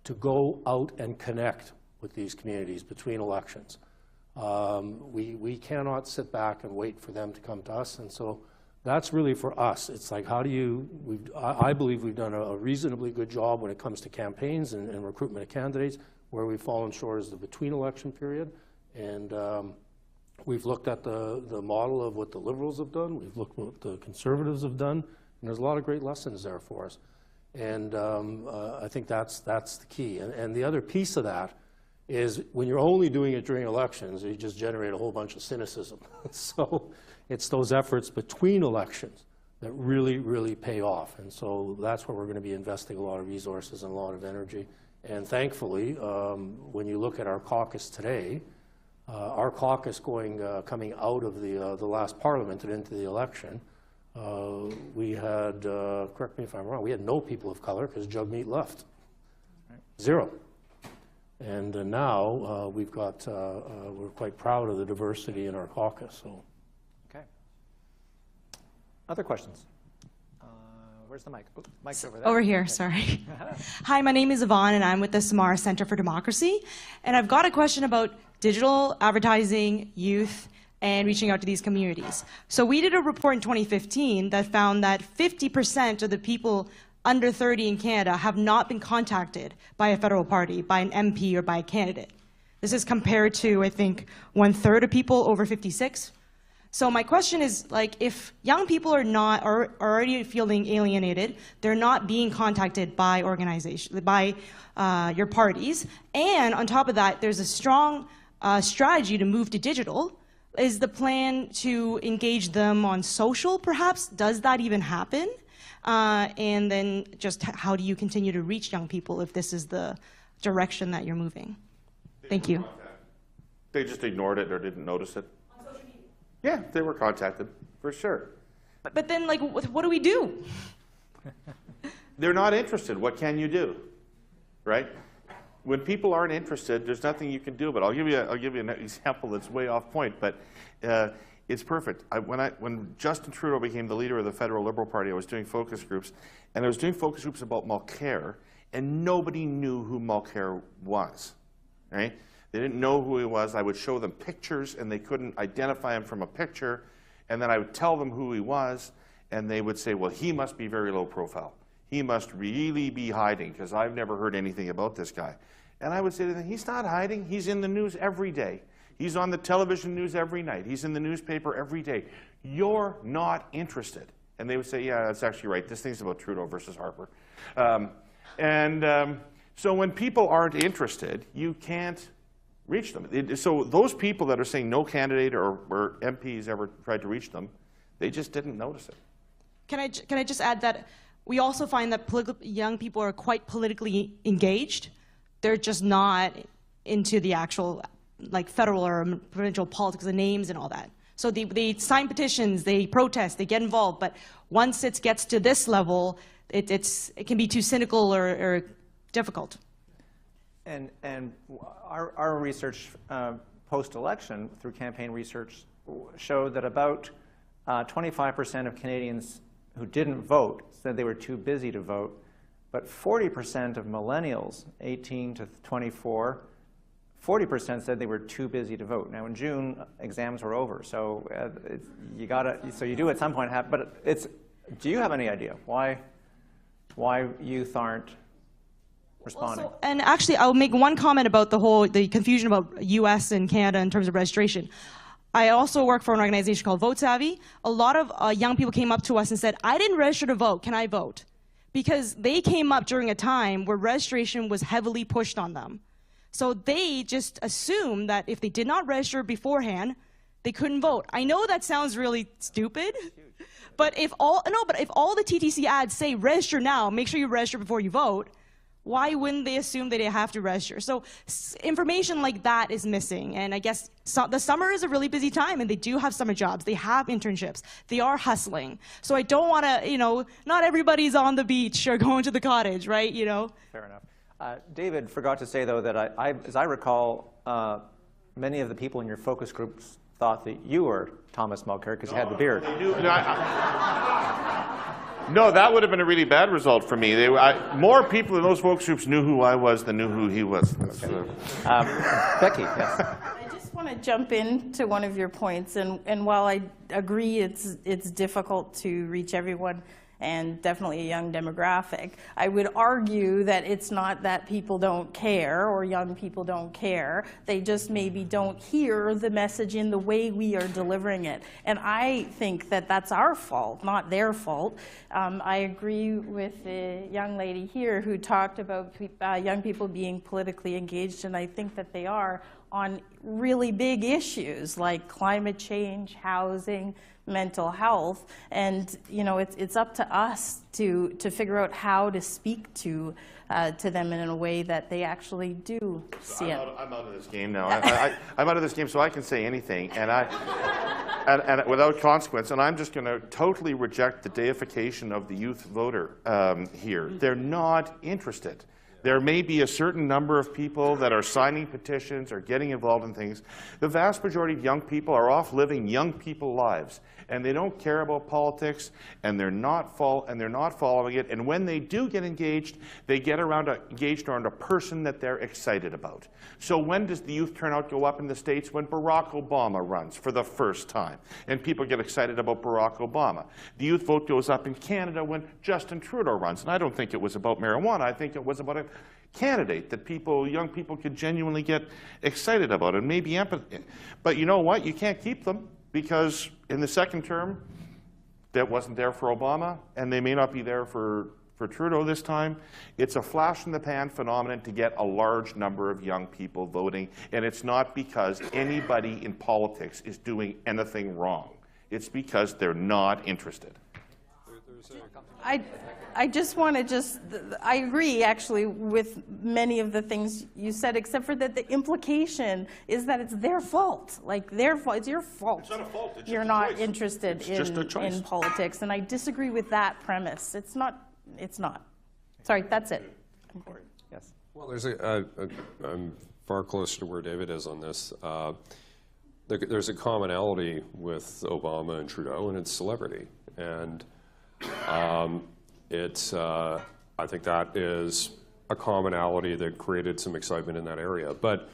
to go out and connect with these communities between elections. We cannot sit back and wait for them to come to us, and so that's really for us. It's like, how do you, I believe we've done a reasonably good job when it comes to campaigns and recruitment of candidates. Where we've fallen short is the between election period, and we've looked at the model of what the Liberals have done. We've looked at what the Conservatives have done, and there's a lot of great lessons there for us. And I think that's the key. And the other piece of that is when you're only doing it during elections, you just generate a whole bunch of cynicism. So it's those efforts between elections that really, really pay off. And so that's where we're going to be investing a lot of resources and a lot of energy. And thankfully, when you look at our caucus today, our caucus coming out of the last parliament and into the election, we had, correct me if I'm wrong, we had no people of color because Jagmeet left. Zero. And now we've got, we're quite proud of the diversity in our caucus. So. Okay. Other questions? Where's the mic? Oh, mic's over there. Over here, sorry. Hi, my name is Yvonne, and I'm with the Samara Center for Democracy. And I've got a question about digital advertising, youth, and reaching out to these communities. So we did a report in 2015 that found that 50% of the people under 30 in Canada have not been contacted by a federal party, by an MP, or by a candidate. This is compared to, I think, 1/3 of people over 56. So my question is, like, if young people are already feeling alienated, they're not being contacted by your parties, and on top of that, there's a strong strategy to move to digital. Is the plan to engage them on social, perhaps? Does that even happen? And then just how do you continue to reach young people if this is the direction that you're moving? Thank you. They just ignored it or didn't notice it. Yeah, they were contacted, for sure. But then, like, what do we do? They're not interested. What can you do, right? When people aren't interested, there's nothing you can do. But I'll give you an example that's way off point, but it's perfect. When Justin Trudeau became the leader of the Federal Liberal Party, I was doing focus groups, and I was doing focus groups about Mulcair, and nobody knew who Mulcair was, right? They didn't know who he was. I would show them pictures, and they couldn't identify him from a picture. And then I would tell them who he was, and they would say, well, he must be very low profile. He must really be hiding, because I've never heard anything about this guy. And I would say to them, he's not hiding. He's in the news every day. He's on the television news every night. He's in the newspaper every day. You're not interested. And they would say, yeah, that's actually right. This thing's about Trudeau versus Harper. So when people aren't interested, you can't reach them. So those people that are saying no candidate or MPs ever tried to reach them, they just didn't notice it. Can I just add that we also find that young people are quite politically engaged. They're just not into the actual, like, federal or provincial politics, the names and all that. So they sign petitions, they protest, they get involved, but once it gets to this level, it can be too cynical or difficult. And our research post-election through campaign research showed that about 25% of Canadians who didn't vote said they were too busy to vote, but 40% of millennials, 18 to 24, 40% said they were too busy to vote. Now in June, exams were over, so you do at some point have, but do you have any idea why youth aren't responding? Also, and actually, I'll make one comment about the confusion about U.S. and Canada in terms of registration. I also work for an organization called Vote Savvy. A lot of young people came up to us and said, I didn't register to vote, can I vote? Because they came up during a time where registration was heavily pushed on them. So they just assumed that if they did not register beforehand, they couldn't vote. I know that sounds really stupid, but if all the TTC ads say register now, make sure you register before you vote, why wouldn't they assume that they have to register? So information like that is missing. And I guess the summer is a really busy time, and they do have summer jobs. They have internships. They are hustling. So I don't want to, not everybody's on the beach or going to the cottage, right? Fair enough. David forgot to say, though, that as I recall, many of the people in your focus groups thought that you were Thomas Mulcair because you had the beard. No, that would have been a really bad result for me. More people in those focus groups knew who I was than knew who he was. Okay. Becky, yes. I just want to jump into one of your points, and while I agree it's difficult to reach everyone, and definitely a young demographic, I would argue that it's not that people don't care or young people don't care. They just maybe don't hear the message in the way we are delivering it. And I think that that's our fault, not their fault. I agree with the young lady here who talked about young people being politically engaged, and I think that they are on really big issues like climate change, housing, mental health, and it's up to us to figure out how to speak to them in a way that they actually do see it. I'm out of this game now. I'm out of this game, so I can say anything, and without consequence. And I'm just going to totally reject the deification of the youth voter here. They're not interested. There may be a certain number of people that are signing petitions or getting involved in things. The vast majority of young people are off living young people lives, and they don't care about politics, and they're not following it. And when they do get engaged, they get engaged around a person that they're excited about. So when does the youth turnout go up in the States? When Barack Obama runs for the first time, and people get excited about Barack Obama. The youth vote goes up in Canada when Justin Trudeau runs, and I don't think it was about marijuana. I think it was about a candidate that young people could genuinely get excited about and maybe empathy. But you know what? You can't keep them because in the second term, that wasn't there for Obama, and they may not be there for Trudeau this time. It's a flash in the pan phenomenon to get a large number of young people voting, and it's not because anybody in politics is doing anything wrong. It's because they're not interested. I just want to I agree actually with many of the things you said, except for that the implication is that it's their fault. Like their fault, it's your fault. It's not a fault, it's You're just a not choice. interested It's just a choice. in politics, and I disagree with that premise. It's not. Sorry, that's it. Yes. Well, there's I'm far closer to where David is on this. There's a commonality with Obama and Trudeau, and it's celebrity. And I think that is a commonality that created some excitement in that area. But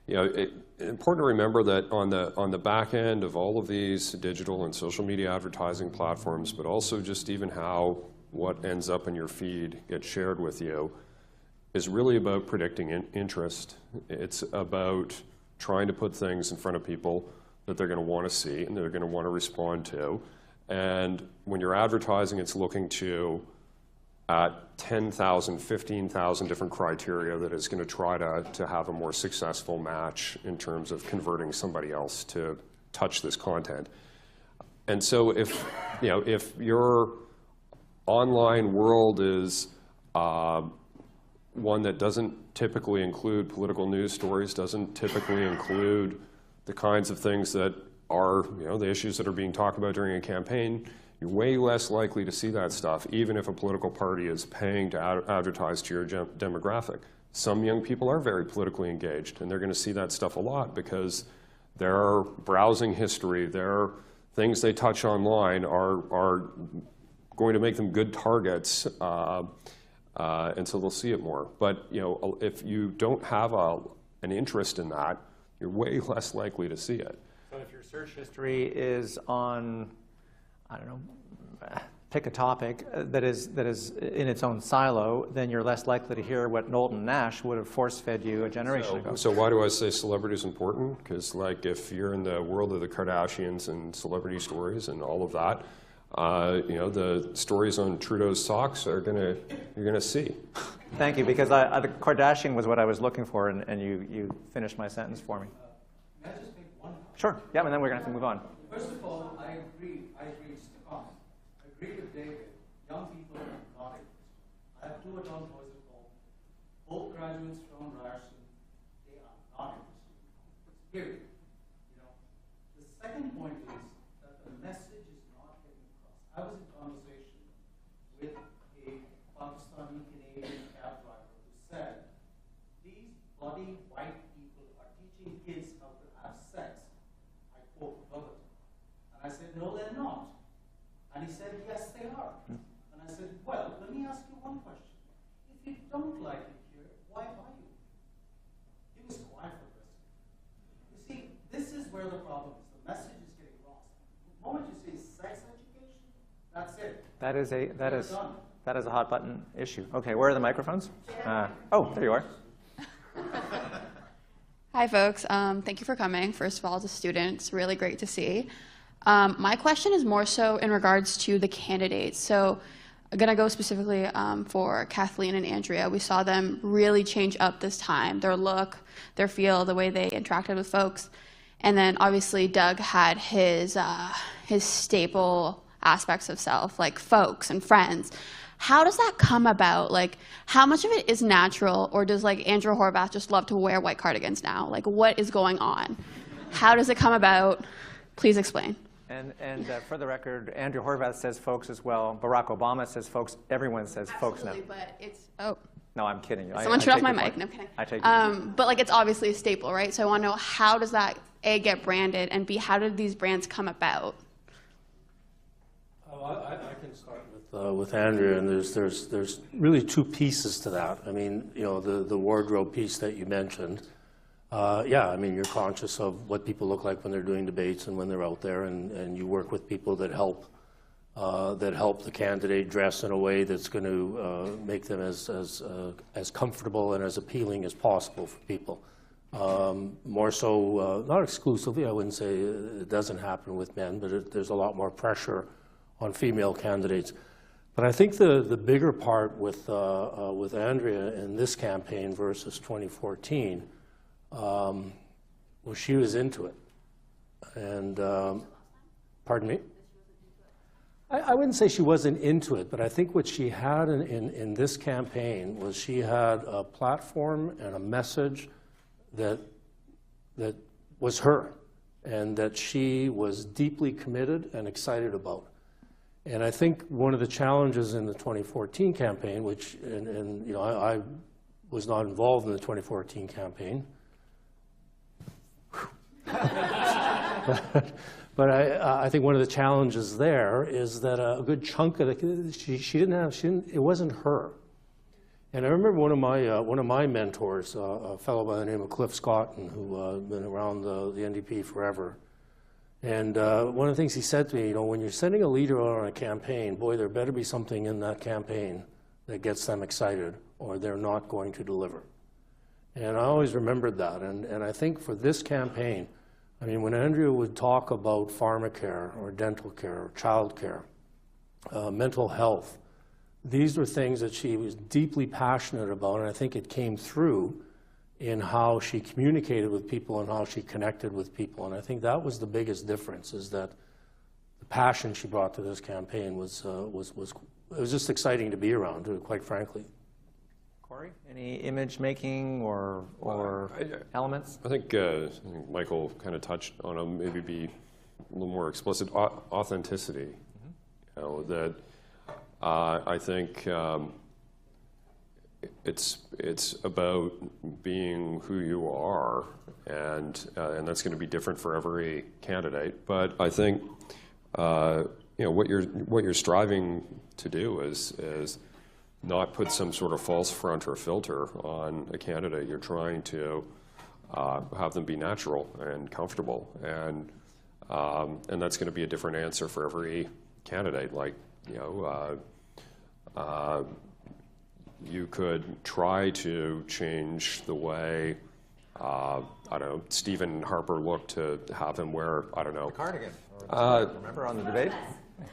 you know, it's important to remember that on the back end of all of these digital and social media advertising platforms, but also just even how what ends up in your feed gets shared with you, is really about predicting interest. It's about trying to put things in front of people that they're going to want to see and they're going to want to respond to. And when you're advertising, it's looking at 10,000, 15,000 different criteria that is going to try to have a more successful match in terms of converting somebody else to touch this content. And so if your online world is one that doesn't typically include political news stories, doesn't typically include the kinds of things that are, the issues that are being talked about during a campaign, you're way less likely to see that stuff, even if a political party is paying to advertise to your demographic. Some young people are very politically engaged, and they're going to see that stuff a lot because their browsing history, their things they touch online are going to make them good targets, and so they'll see it more. But if you don't have an interest in that, you're way less likely to see it. So if your search history is on, I don't know, pick a topic that is in its own silo, then you're less likely to hear what Knowlton Nash would have force-fed you a generation ago. So why do I say celebrity is important? Because if you're in the world of the Kardashians and celebrity stories and all of that, the stories on Trudeau's socks you're gonna see. Thank you, because the Kardashian was what I was looking for, and you finished my sentence for me. May I just make one comment? Sure. Yeah, and then we're going to have to move on. First of all, I agree, just a comment. I agree with David. Young people are not interested. I have 2 adult boys at home, both graduates from Ryerson. They are not interested. Period. The second point is that the message is not getting across. I was in conversation with a Pakistani Canadian cab driver who said, these bloody white people are teaching kids how to have sex. I quote verbatim. And I said, no, they're not. And he said, yes, they are. And I said, well, let me ask you one question. If you don't like it here, why are you? He was quiet for this. You see, this is where the problem is. The message is getting lost. The moment you say sex education, that's it. That is Done. that is a hot button issue. Okay, where are the microphones? Oh, there you are. Hi, folks. Thank you for coming. First of all, as a student, it's really great to see. My question is more so in regards to the candidates. So I'm going to go specifically for Kathleen and Andrea. We saw them really change up this time, their look, their feel, the way they interacted with folks. And then obviously Doug had his staple aspects of self, like folks and friends. How does that come about? Like, how much of it is natural, or does Andrew Horwath just love to wear white cardigans now? Like, what is going on? How does it come about? Please explain. And for the record, Andrew Horwath says folks as well. Barack Obama says folks. Everyone says folks now. Absolutely, but it's, oh. No, I'm kidding you. Someone turned off my mic. No, I'm kidding. I take but it's obviously a staple, right? So I want to know, how does that, A, get branded, and B, how did these brands come about? I can start with Andrea, and there's really 2 pieces to that. I mean, the wardrobe piece that you mentioned. Yeah, I mean, you're conscious of what people look like when they're doing debates and when they're out there, and you work with people that help that help the candidate dress in a way that's going to make them as comfortable and as appealing as possible for people. More so, not exclusively, I wouldn't say it doesn't happen with men, but there's a lot more pressure on female candidates. But I think the bigger part with Andrea in this campaign versus 2014 was she was into it. And, pardon me? I wouldn't say she wasn't into it, but I think what she had in this campaign was she had a platform and a message that was her, and that she was deeply committed and excited about. And I think one of the challenges in the 2014 campaign, which, and you know, I was not involved in the 2014 campaign, but I think one of the challenges there is that a good chunk of it wasn't her. And I remember one of my mentors, a fellow by the name of Cliff Scotton, who been around the NDP forever. And one of the things he said to me, you know, when you're sending a leader out on a campaign, boy, there better be something in that campaign that gets them excited, or they're not going to deliver. And I always remembered that. And I think for this campaign, I mean, when Andrea would talk about pharmacare or dental care or child care, mental health, these were things that she was deeply passionate about, and I think it came through in how she communicated with people and how she connected with people. And I think that was the biggest difference, is that the passion she brought to this campaign was just exciting to be around, quite frankly. Corey, any image making or elements? I think Michael kind of touched on them, maybe be a little more explicit. Authenticity. You know, that I think it's about being who you are, and that's going to be different for every candidate. But I think you know, what you're striving to do is not put some sort of false front or filter on a candidate. You're trying to have them be natural and comfortable, and that's going to be a different answer for every candidate. Like, you know, you could try to change the way I don't know, Stephen Harper looked to have him wear, I don't know, the cardigan. Remember on the debate?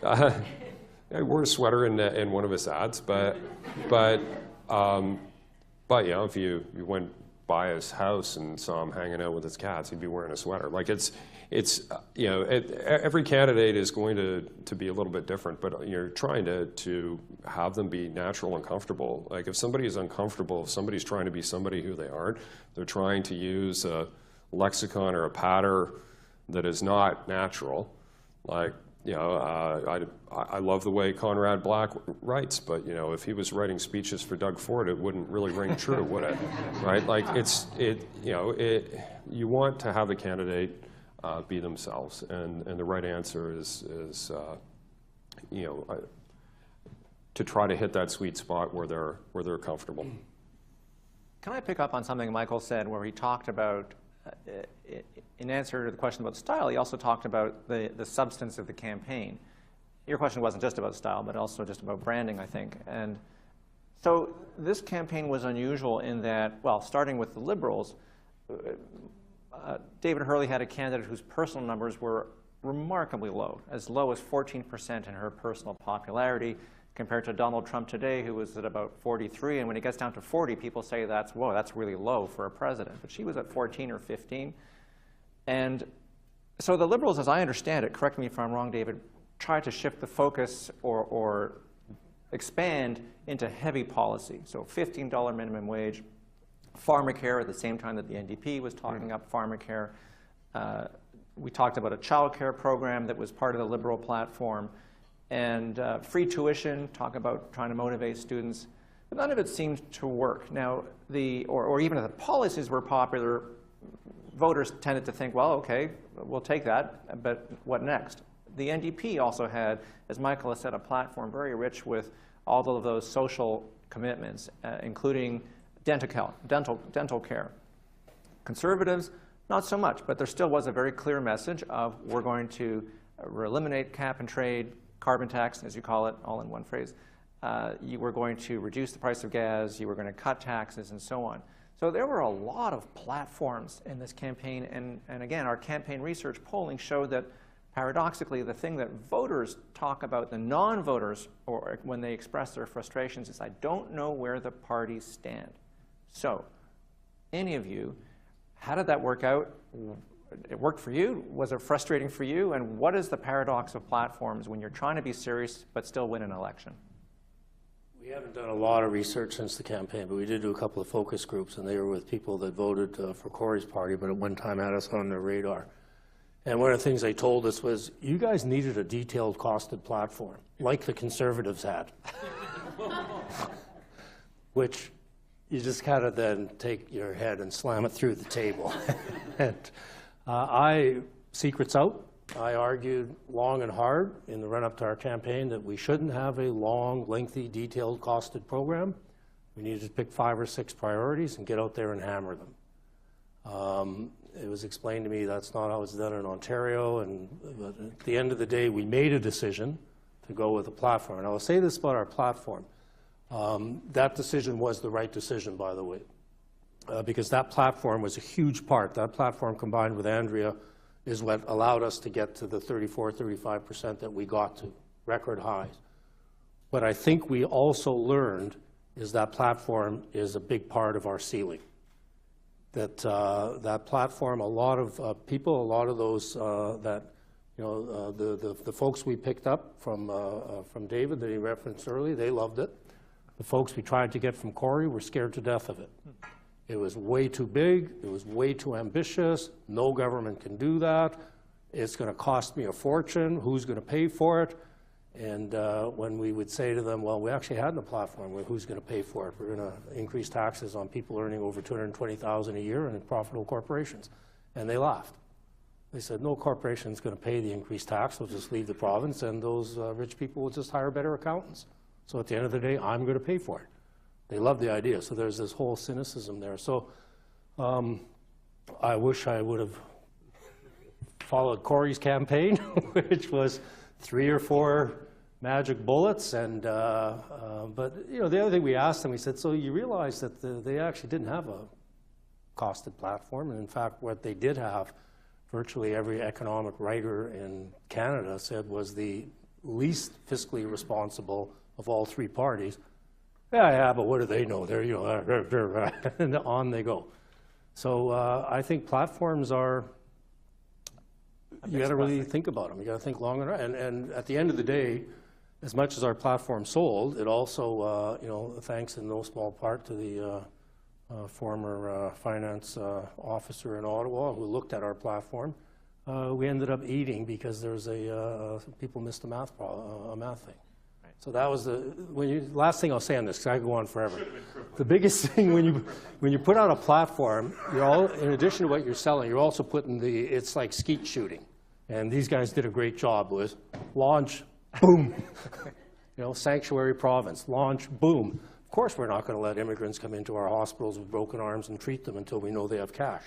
I wore a sweater in one of his ads, but you know, if you went by his house and saw him hanging out with his cats, he'd be wearing a sweater. Like it's you know, every candidate is going to be a little bit different, but you're trying to have them be natural and comfortable. Like if somebody is uncomfortable, if somebody's trying to be somebody who they aren't, they're trying to use a lexicon or a patter that is not natural. Like, you know, I love the way Conrad Black writes, but you know, if he was writing speeches for Doug Ford, it wouldn't really ring true, would it? Right? Like you want to have a candidate be themselves, and the right answer is you know, to try to hit that sweet spot where they're comfortable. Can I pick up on something Michael said, where he talked about, in answer to the question about style, he also talked about the substance of the campaign. Your question wasn't just about style, but also just about branding, I think. And so this campaign was unusual in that, well, starting with the Liberals, David Hurley had a candidate whose personal numbers were remarkably low as 14% in her personal popularity, compared to Donald Trump today, who was at about 43. And when it gets down to 40, people say that's, whoa, that's really low for a president. But she was at 14 or 15. And so the Liberals, as I understand it, correct me if I'm wrong, David, tried to shift the focus or expand into heavy policy. So $15 minimum wage, pharmacare at the same time that the NDP was talking up pharmacare. We talked about a child care program that was part of the Liberal platform, and free tuition, talk about trying to motivate students. But none of it seemed to work. Now, or even if the policies were popular, voters tended to think, well, okay, we'll take that, but what next? The NDP also had, as Michael has said, a platform very rich with all of those social commitments, including dental care. Conservatives, not so much, but there still was a very clear message of we're going to eliminate cap and trade, carbon tax, as you call it, all in one phrase. You were going to reduce the price of gas, you were going to cut taxes, and so on. So there were a lot of platforms in this campaign, and again, our campaign research polling showed that paradoxically, the thing that voters talk about, the non-voters, or when they express their frustrations, is I don't know where the parties stand. So, any of you, how did that work out? It worked for you? Was it frustrating for you? And what is the paradox of platforms when you're trying to be serious but still win an election? We haven't done a lot of research since the campaign, but we did do a couple of focus groups, and they were with people that voted for Corey's party, but at one time had us on their radar. And one of the things they told us was, you guys needed a detailed costed platform, like the Conservatives had. Which you just kind of then take your head and slam it through the table. And secrets out, I argued long and hard in the run-up to our campaign that we shouldn't have a long, lengthy, detailed, costed program. We needed to pick 5 or 6 priorities and get out there and hammer them. It was explained to me that's not how it's done in Ontario, but at the end of the day, we made a decision to go with a platform. And I will say this about our platform. That decision was the right decision, by the way, because that platform was a huge part. That platform combined with Andrea is what allowed us to get to the 34-35% that we got to, record highs. What I think we also learned is that platform is a big part of our ceiling. That platform, a lot of people, a lot of those the folks we picked up from David that he referenced earlier, they loved it. The folks we tried to get from Corey were scared to death of it. It was way too big. It was way too ambitious. No government can do that. It's going to cost me a fortune. Who's going to pay for it? And when we would say to them, well, we actually had a platform where who's going to pay for it? We're going to increase taxes on people earning over $220,000 a year and in profitable corporations. And they laughed. They said, no corporation's going to pay the increased tax. They'll just leave the province, and those rich people will just hire better accountants. So at the end of the day, I'm going to pay for it. They love the idea. So there's this whole cynicism there. So I wish I would have followed Corey's campaign, which was 3 or 4 magic bullets. And but the other thing we asked them, we said, so you realize that they actually didn't have a costed platform. And in fact, what they did have, virtually every economic writer in Canada said was the least fiscally responsible of all 3 parties. Yeah, but what do they know? They're, and on they go. So I think platforms are, you got to really think about them. You got to think long and hard. And at the end of the day, as much as our platform sold, it also, thanks in no small part to the former finance officer in Ottawa who looked at our platform, we ended up eating because there's people missed a math thing. So that was last thing I'll say on this, because I could go on forever. The biggest thing when you put out a platform, in addition to what you're selling, you're also putting it's like skeet shooting. And these guys did a great job with launch, boom. Sanctuary province, launch, boom. Of course we're not going to let immigrants come into our hospitals with broken arms and treat them until we know they have cash.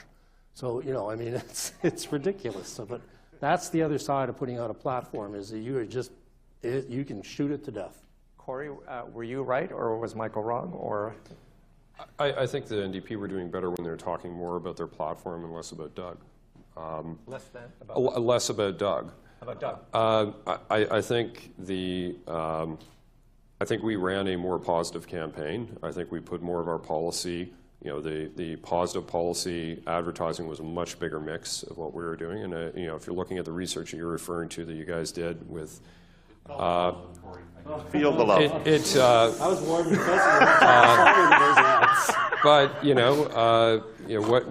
So, I mean, it's ridiculous. So, but that's the other side of putting out a platform, is that you can shoot it to death. Corey, were you right, or was Michael wrong, or? I think the NDP were doing better when they were talking more about their platform and less about Doug. Less than? About less about Doug. How about Doug? I think I think we ran a more positive campaign. I think we put more of our policy, the positive policy advertising was a much bigger mix of what we were doing. And if you're looking at the research that you're referring to that you guys did with Feel the love. I was warned but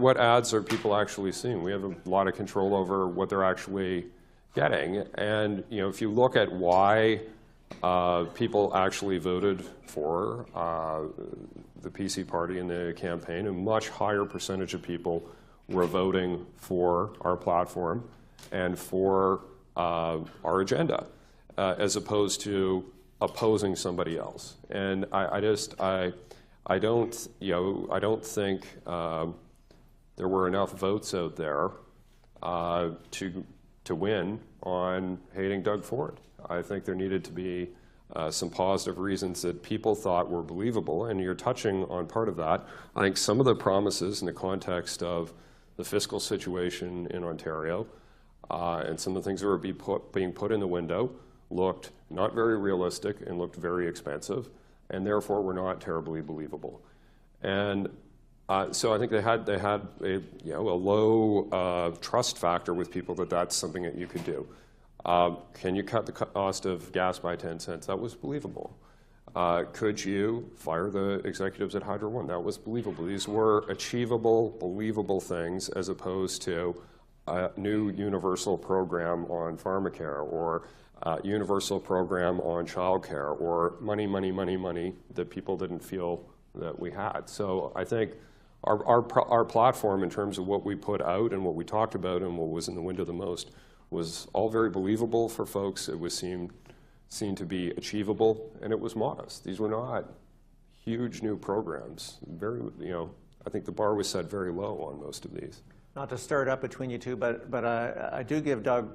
what ads are people actually seeing? We have a lot of control over what they're actually getting, and if you look at why people actually voted for the PC party in the campaign, a much higher percentage of people were voting for our platform and for our agenda, as opposed to opposing somebody else. And I don't think there were enough votes out there to to win on hating Doug Ford. I think there needed to be some positive reasons that people thought were believable, and you're touching on part of that. I think some of the promises in the context of the fiscal situation in Ontario and some of the things that were being put in the window looked not very realistic and looked very expensive, and therefore were not terribly believable. And so I think they had a low trust factor with people that that's something that you could do. Can you cut the cost of gas by 10 cents? That was believable. Could you fire the executives at Hydro One? That was believable. These were achievable, believable things, as opposed to a new universal program on pharmacare, or a universal program on childcare, or money, money, money, money that people didn't feel that we had. So I think our platform, in terms of what we put out and what we talked about and what was in the window the most, was all very believable for folks. It was seen to be achievable, and it was modest. These were not huge new programs. Very, I think the bar was set very low on most of these. Not to stir it up between you two, but I do give Doug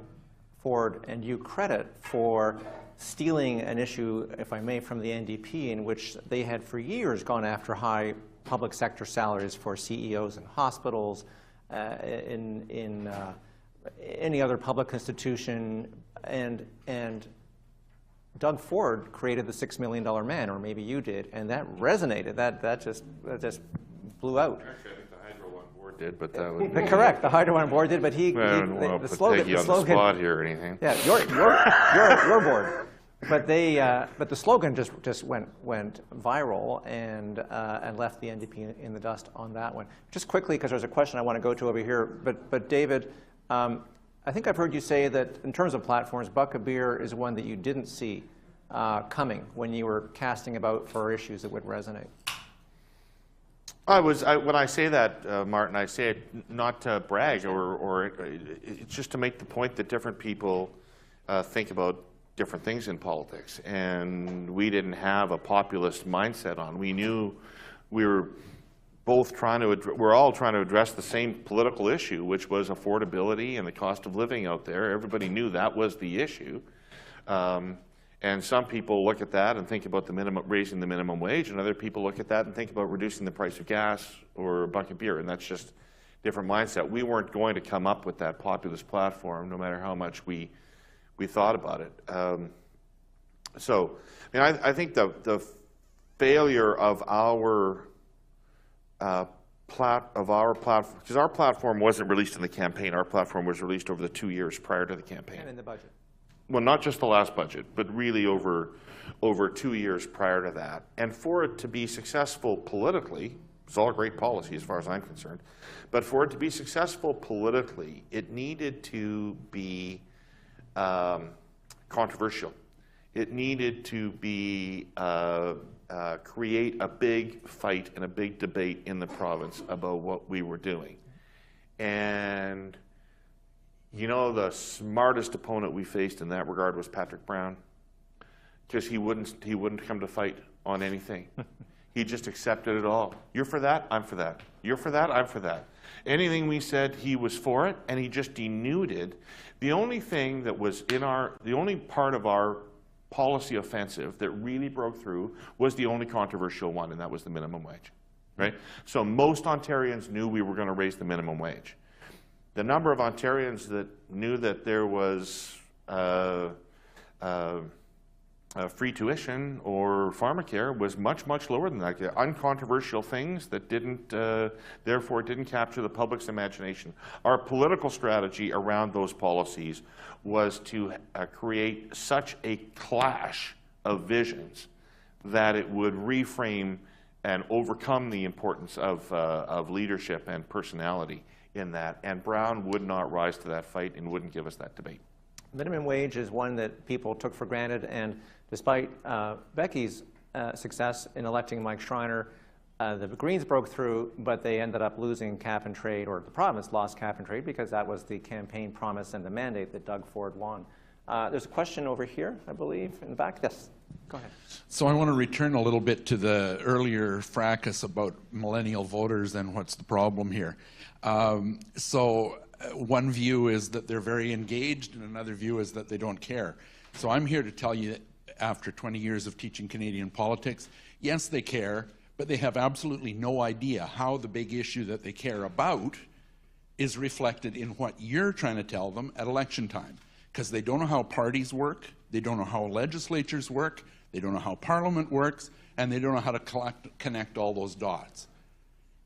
Ford and you credit for stealing an issue, if I may, from the NDP, in which they had for years gone after high public sector salaries for CEOs in hospitals, in any other public institution, and Doug Ford created the $6 Million Man, or maybe you did, and that resonated. That just blew out. Actually, I think the Hydro One board did, but that was correct. The Hydro One board did, but the slogan. Peggy on the spot here or anything. Yeah, your board. But the slogan just went viral and left the NDP in the dust on that one. Just quickly, because there's a question I want to go to over here. But David, I think I've heard you say that in terms of platforms, Buck-A-Beer is one that you didn't see coming when you were casting about for issues that would resonate. When I say that, Martin, I say it not to brag, or it's just to make the point that different people think about different things in politics, and we didn't have a populist mindset on. We knew we were both we're all trying to address the same political issue, which was affordability and the cost of living out there. Everybody knew that was the issue. And some people look at that and think about raising the minimum wage, and other people look at that and think about reducing the price of gas or a bucket of beer, and that's just a different mindset. We weren't going to come up with that populist platform, no matter how much we thought about it. I think the failure of our platform, because our platform wasn't released in the campaign. Our platform was released over the 2 years prior to the campaign. And in the budget. Well, not just the last budget, but really over 2 years prior to that. And for it to be successful politically, it's all a great policy as far as I'm concerned, but for it to be successful politically, it needed to be controversial. It needed to be create a big fight and a big debate in the province about what we were doing. And the smartest opponent we faced in that regard was Patrick Brown, because he wouldn't come to fight on anything. He just accepted it all. You're for that, I'm for that. You're for that, I'm for that. Anything we said, he was for it, and he just denuded. The only thing that was the only part of our policy offensive that really broke through was the only controversial one, and that was the minimum wage, right? So most Ontarians knew we were going to raise the minimum wage. The number of Ontarians that knew that there was free tuition or pharmacare was much, much lower than that. Uncontroversial things that therefore didn't capture the public's imagination. Our political strategy around those policies was to create such a clash of visions that it would reframe and overcome the importance of leadership and personality in that. And Brown would not rise to that fight and wouldn't give us that debate. Minimum wage is one that people took for granted, and despite Becky's success in electing Mike Schreiner, the Greens broke through, but they ended up losing cap and trade, or the province lost cap and trade, because that was the campaign promise and the mandate that Doug Ford won. There's a question over here, I believe, in the back. Yes, go ahead. So I want to return a little bit to the earlier fracas about millennial voters and what's the problem here. So one view is that they're very engaged, and another view is that they don't care. So I'm here to tell you that after 20 years of teaching Canadian politics, yes, they care, but they have absolutely no idea how the big issue that they care about is reflected in what you're trying to tell them at election time. Because they don't know how parties work, they don't know how legislatures work, they don't know how Parliament works, and they don't know how to connect all those dots.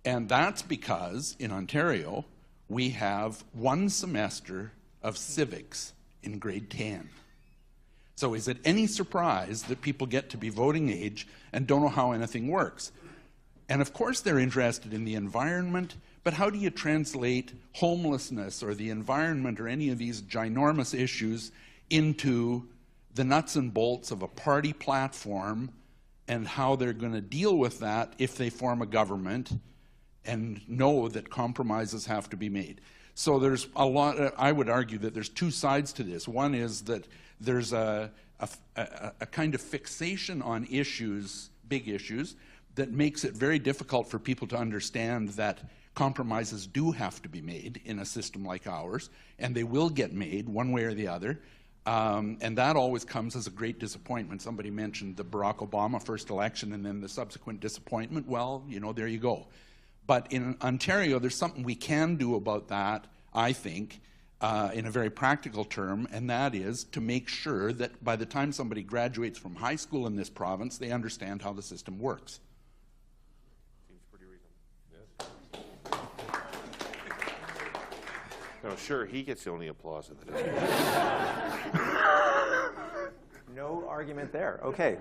And that's because in Ontario, we have one semester of civics in grade 10. So is it any surprise that people get to be voting age and don't know how anything works? And of course they're interested in the environment, but how do you translate homelessness or the environment or any of these ginormous issues into the nuts and bolts of a party platform and how they're going to deal with that if they form a government and know that compromises have to be made? So there's a lot, I would argue that there's two sides to this. One is that there's a kind of fixation on issues, big issues, that makes it very difficult for people to understand that compromises do have to be made in a system like ours, and they will get made one way or the other. And that always comes as a great disappointment. Somebody mentioned the Barack Obama first election and then the subsequent disappointment. Well, you know, there you go. But in Ontario, there's something we can do about that, I think, in a very practical term, and that is to make sure that by the time somebody graduates from high school in this province, they understand how the system works. Seems pretty reasonable. Yes. No, sure, he gets the only applause of the day. No argument there. Okay,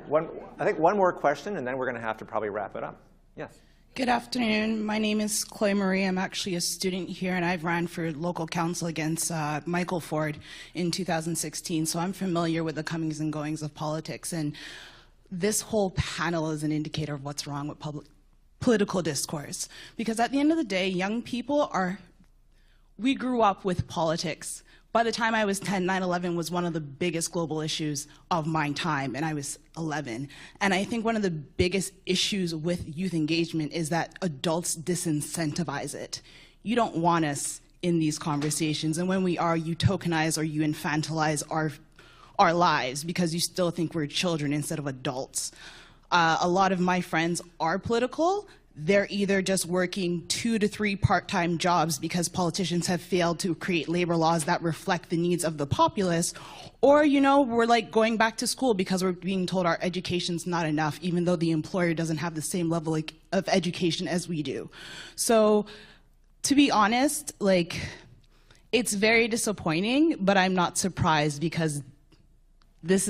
I think one more question, and then we're going to have to probably wrap it up. Yes. Good afternoon. My name is Chloe Marie. I'm actually a student here, and I've ran for local council against Michael Ford in 2016, so I'm familiar with the comings and goings of politics. And this whole panel is an indicator of what's wrong with political discourse. Because at the end of the day, young people we grew up with politics. By the time I was 10, 9/11 was one of the biggest global issues of my time, and I was 11. And I think one of the biggest issues with youth engagement is that adults disincentivize it. You don't want us in these conversations, and when we are, you tokenize or you infantilize our lives because you still think we're children instead of adults. A lot of my friends are political. They're either just working 2 to 3 part-time jobs because politicians have failed to create labor laws that reflect the needs of the populace, or, you know, we're like going back to school because we're being told our education's not enough, even though the employer doesn't have the same level of education as we do. So, to be honest, it's very disappointing, but I'm not surprised because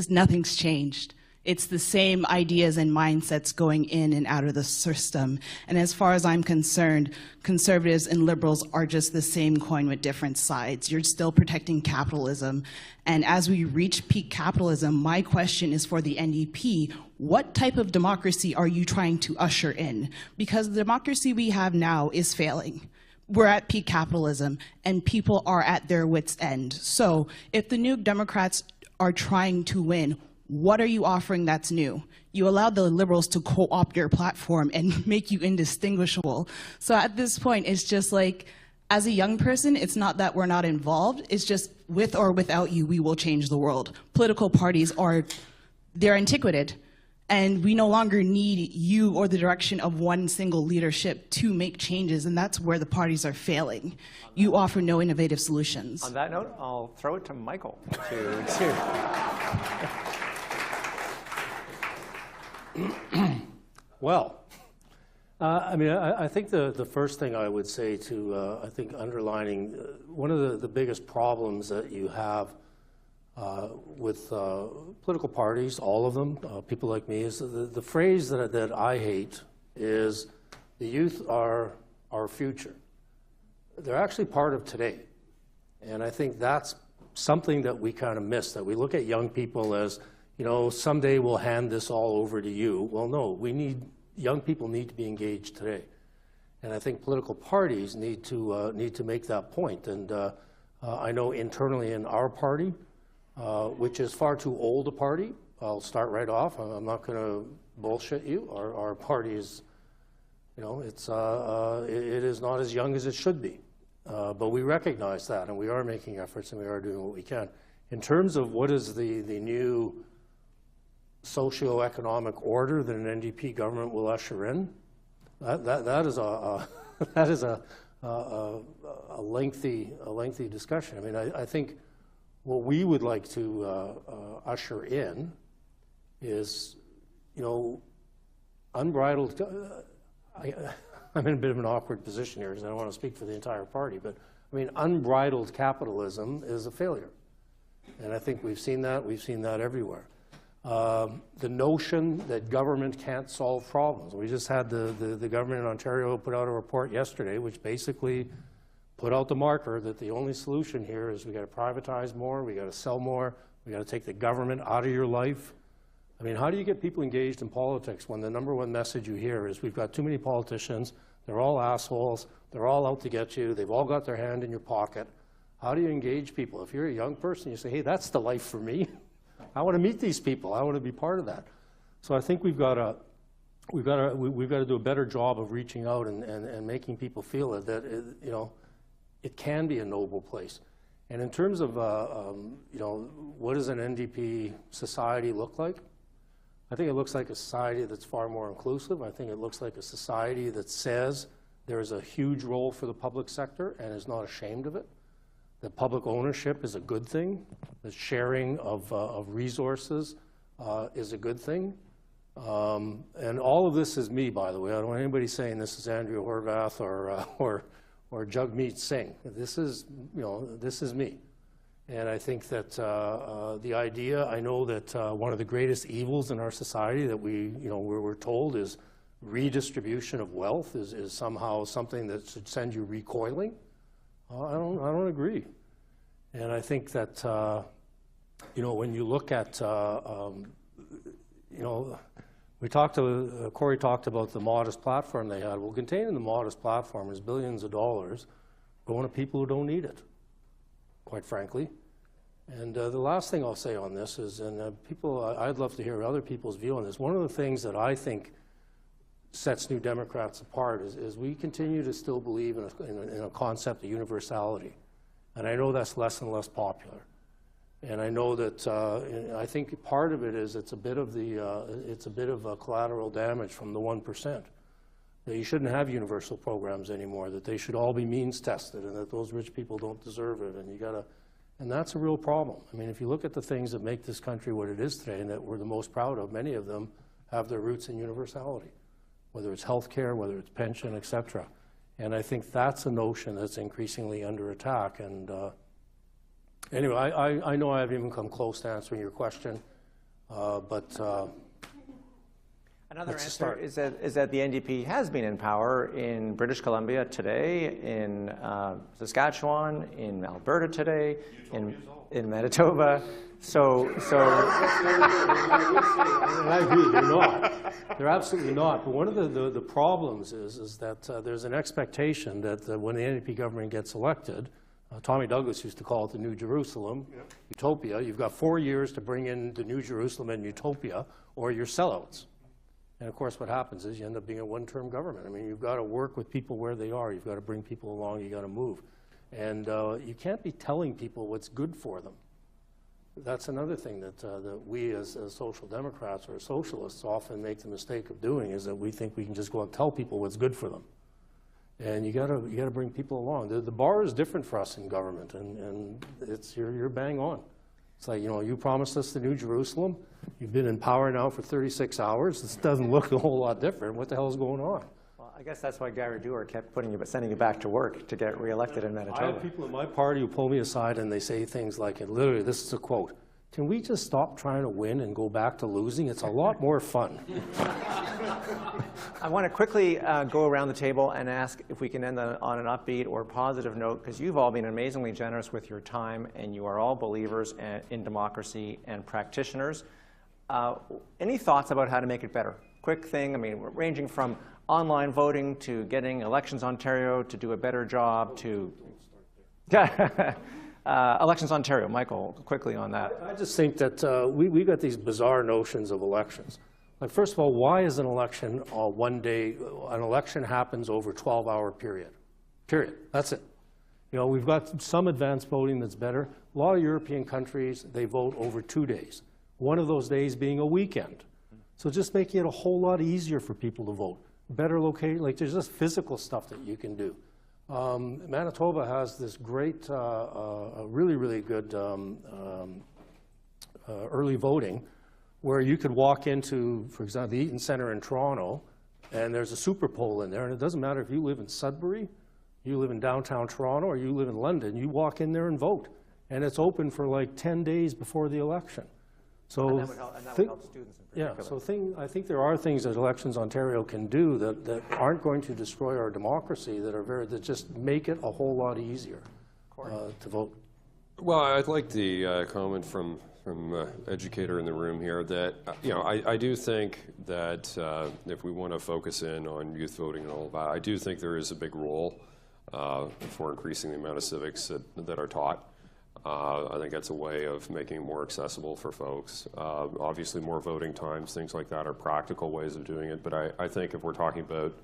nothing's changed. It's the same ideas and mindsets going in and out of the system. And as far as I'm concerned, conservatives and liberals are just the same coin with different sides. You're still protecting capitalism. And as we reach peak capitalism, my question is for the NDP, what type of democracy are you trying to usher in? Because the democracy we have now is failing. We're at peak capitalism, and people are at their wits' end. So if the New Democrats are trying to win, what are you offering that's new? You allowed the liberals to co-opt your platform and make you indistinguishable. So at this point, it's just like, as a young person, it's not that we're not involved. It's just with or without you, we will change the world. Political parties they're antiquated. And we no longer need you or the direction of one single leadership to make changes, and that's where the parties are failing. You offer no innovative solutions. On that note, I'll throw it to Michael Well, I think the first thing I would say I think underlining one of the biggest problems that you have with political parties, all of them, people like me, is the phrase that I hate is the youth are our future. They're actually part of today. And I think that's something that we kind of miss, that we look at young people as, you know, someday we'll hand this all over to you. Well, no, young people need to be engaged today. And I think political parties need to make that point. And I know internally in our party, which is far too old a party, I'll start right off. I'm not going to bullshit you. Our party is, you know, it is not as young as it should be. But we recognize that, and we are making efforts, and we are doing what we can. In terms of what is the new socioeconomic order that an NDP government will usher in, that is a that is a lengthy discussion. I mean, I think what we would like to usher in is, you know, unbridled. I'm in a bit of an awkward position here because I don't want to speak for the entire party, but I mean, unbridled capitalism is a failure. And I think we've seen that everywhere. The notion that government can't solve problems. We just had the government in Ontario put out a report yesterday which basically put out the marker that the only solution here is we got to privatize more, we got to sell more, we got to take the government out of your life. I mean, how do you get people engaged in politics when the number one message you hear is we've got too many politicians, they're all assholes, they're all out to get you, they've all got their hand in your pocket. How do you engage people? If you're a young person, you say, hey, that's the life for me. I want to meet these people. I want to be part of that. So I think we've got to do a better job of reaching out and making people feel that you know, it can be a noble place. And in terms of you know, what does an NDP society look like? I think it looks like a society that's far more inclusive. I think it looks like a society that says there's a huge role for the public sector and is not ashamed of it. That public ownership is a good thing. The sharing of resources is a good thing. And all of this is me, by the way. I don't want anybody saying this is Andrea Horwath or Jagmeet Singh. This is, you know, this is me. And I think that the idea, I know that one of the greatest evils in our society that we're told is redistribution of wealth is somehow something that should send you recoiling. I don't agree. And I think that, you know, when you look at, you know, Corey talked about the modest platform they had. Well, contained in the modest platform is billions of dollars going to people who don't need it, quite frankly. And the last thing I'll say on this is, and I'd love to hear other people's view on this. One of the things that I think sets New Democrats apart is we continue to still believe in a concept of universality. And I know that's less and less popular. And I know that I think part of it is it's a bit of collateral damage from the 1%. That you shouldn't have universal programs anymore, that they should all be means tested and that those rich people don't deserve it. And that's a real problem. I mean, if you look at the things that make this country what it is today and that we're the most proud of, many of them have their roots in universality, whether it's health care, whether it's pension, et cetera. And I think that's a notion that's increasingly under attack. And anyway, I know I haven't even come close to answering your question, but another answer is that the NDP has been in power in British Columbia today, in Saskatchewan, in Alberta today, in Manitoba. So I agree, they're not. They're absolutely not. But one of the problems is that there's an expectation that when the NDP government gets elected, Tommy Douglas used to call it the New Jerusalem, Utopia. You've got 4 years to bring in the New Jerusalem and Utopia, or you're sellouts. And of course, what happens is you end up being a one-term government. I mean, you've got to work with people where they are. You've got to bring people along. You've got to move. And you can't be telling people what's good for them. That's another thing that we as social democrats or socialists often make the mistake of doing, is that we think we can just go out and tell people what's good for them. And you gotta bring people along. The bar is different for us in government, and you're bang on. It's like, you know, you promised us the New Jerusalem. You've been in power now for 36 hours. This doesn't look a whole lot different. What the hell is going on? Well, I guess that's why Gary Dewar kept sending you back to work to get reelected in Manitoba. I have people in my party who pull me aside and they say things like, and literally, this is a quote, "Can we just stop trying to win and go back to losing? It's a lot more fun." I want to quickly go around the table and ask if we can end on an upbeat or positive note, because you've all been amazingly generous with your time, and you are all believers in democracy and practitioners. Any thoughts about how to make it better? Quick thing, I mean, ranging from online voting to getting Elections Ontario to do a better job to... Elections Ontario, Michael, quickly on that. I just think that we got these bizarre notions of elections. Like, first of all, why is an election one day? An election happens over a 12-hour period. Period. That's it. You know, we've got some advanced voting that's better. A lot of European countries, they vote over 2 days. One of those days being a weekend. So just making it a whole lot easier for people to vote. Better located, like there's just physical stuff that you can do. Manitoba has this great, really, really good early voting where you could walk into, for example, the Eaton Centre in Toronto, and there's a super poll in there, and it doesn't matter if you live in Sudbury, you live in downtown Toronto, or you live in London, you walk in there and vote. And it's open for like 10 days before the election. So And that would help students in particular. yeah, so I think there are things that Elections Ontario can do that aren't going to destroy our democracy, that just make it a whole lot easier to vote. Well, I'd like the comment from educator in the room here that, you know, I do think that if we want to focus in on youth voting and all of that, I do think there is a big role for increasing the amount of civics that are taught. I think that's a way of making it more accessible for folks. Obviously, more voting times, things like that are practical ways of doing it, but I think if we're talking about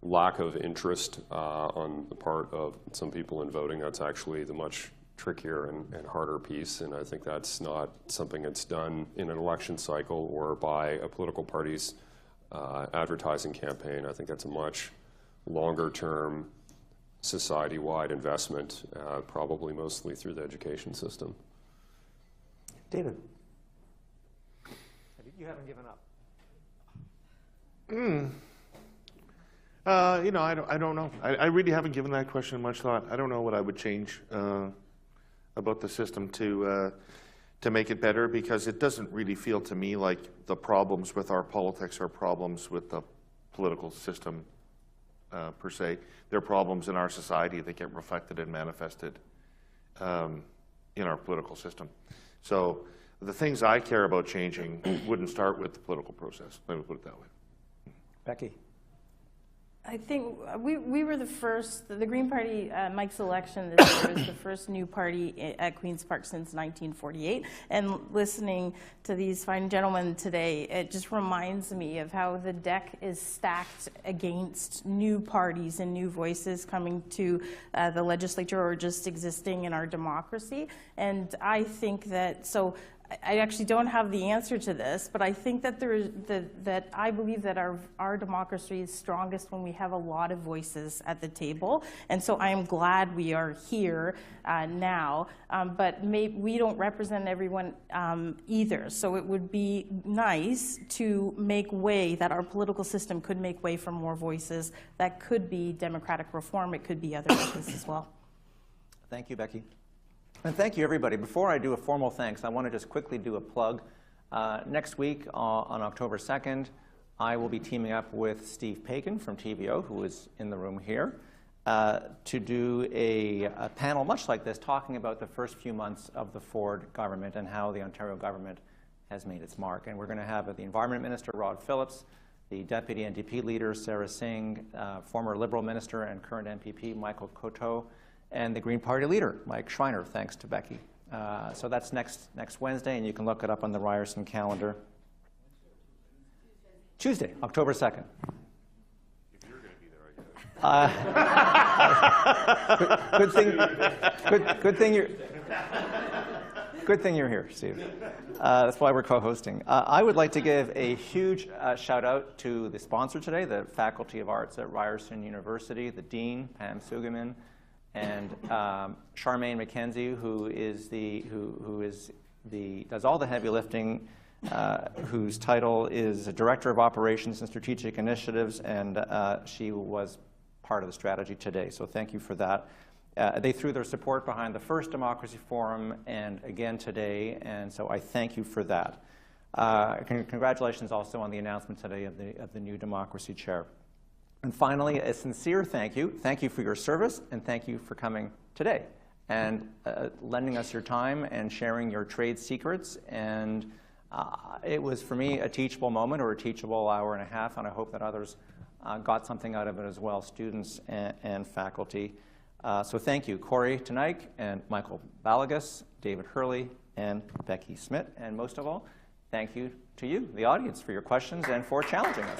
lack of interest on the part of some people in voting, that's actually the much trickier and harder piece, and I think that's not something that's done in an election cycle or by a political party's advertising campaign. I think that's a much longer-term society-wide investment, probably mostly through the education system. David, you haven't given up. You know, I don't know. I really haven't given that question much thought. I don't know what I would change about the system to make it better, because it doesn't really feel to me like the problems with our politics are problems with the political system per se. They're problems in our society that get reflected and manifested in our political system. So the things I care about changing wouldn't start with the political process. Let me put it that way. Becky. I think we were the first, the Green Party, Mike's election this year was the first new party at Queen's Park since 1948. And listening to these fine gentlemen today, it just reminds me of how the deck is stacked against new parties and new voices coming to the legislature or just existing in our democracy. And I think that, so I actually don't have the answer to this, but I think that I believe that our democracy is strongest when we have a lot of voices at the table, and so I am glad we are here now. But we don't represent everyone either, so it would be nice to make way that our political system could make way for more voices. That could be democratic reform. It could be other voices as well. Thank you, Becky. And thank you, everybody. Before I do a formal thanks, I want to just quickly do a plug. Next week, on October 2nd, I will be teaming up with Steve Pagan from TVO, who is in the room here, to do a panel much like this, talking about the first few months of the Ford government and how the Ontario government has made its mark. And we're going to have the Environment Minister, Rod Phillips, the Deputy NDP Leader, Sarah Singh, former Liberal Minister and current MPP, Michael Coteau, and the Green Party leader, Mike Schreiner, thanks to Becky. So that's next Wednesday, and you can look it up on the Ryerson calendar. Tuesday, October 2nd. If you're going to be there, I guess. Good thing you're here, Steve. That's why we're co-hosting. I would like to give a huge shout out to the sponsor today, the Faculty of Arts at Ryerson University, the Dean, Pam Sugerman, and Charmaine McKenzie, who does all the heavy lifting, whose title is Director of Operations and Strategic Initiatives, and she was part of the strategy today. So thank you for that. They threw their support behind the first Democracy Forum and again today, and so I thank you for that. Congratulations also on the announcement today of the new Democracy Chair. And finally, a sincere thank you. Thank you for your service, and thank you for coming today and lending us your time and sharing your trade secrets. And it was, for me, a teachable moment or a teachable hour and a half, and I hope that others got something out of it as well, students and faculty. So thank you, Corey Tenaik and Michael Balagas, David Hurley, and Becky Smith. And most of all, thank you to you, the audience, for your questions and for challenging us.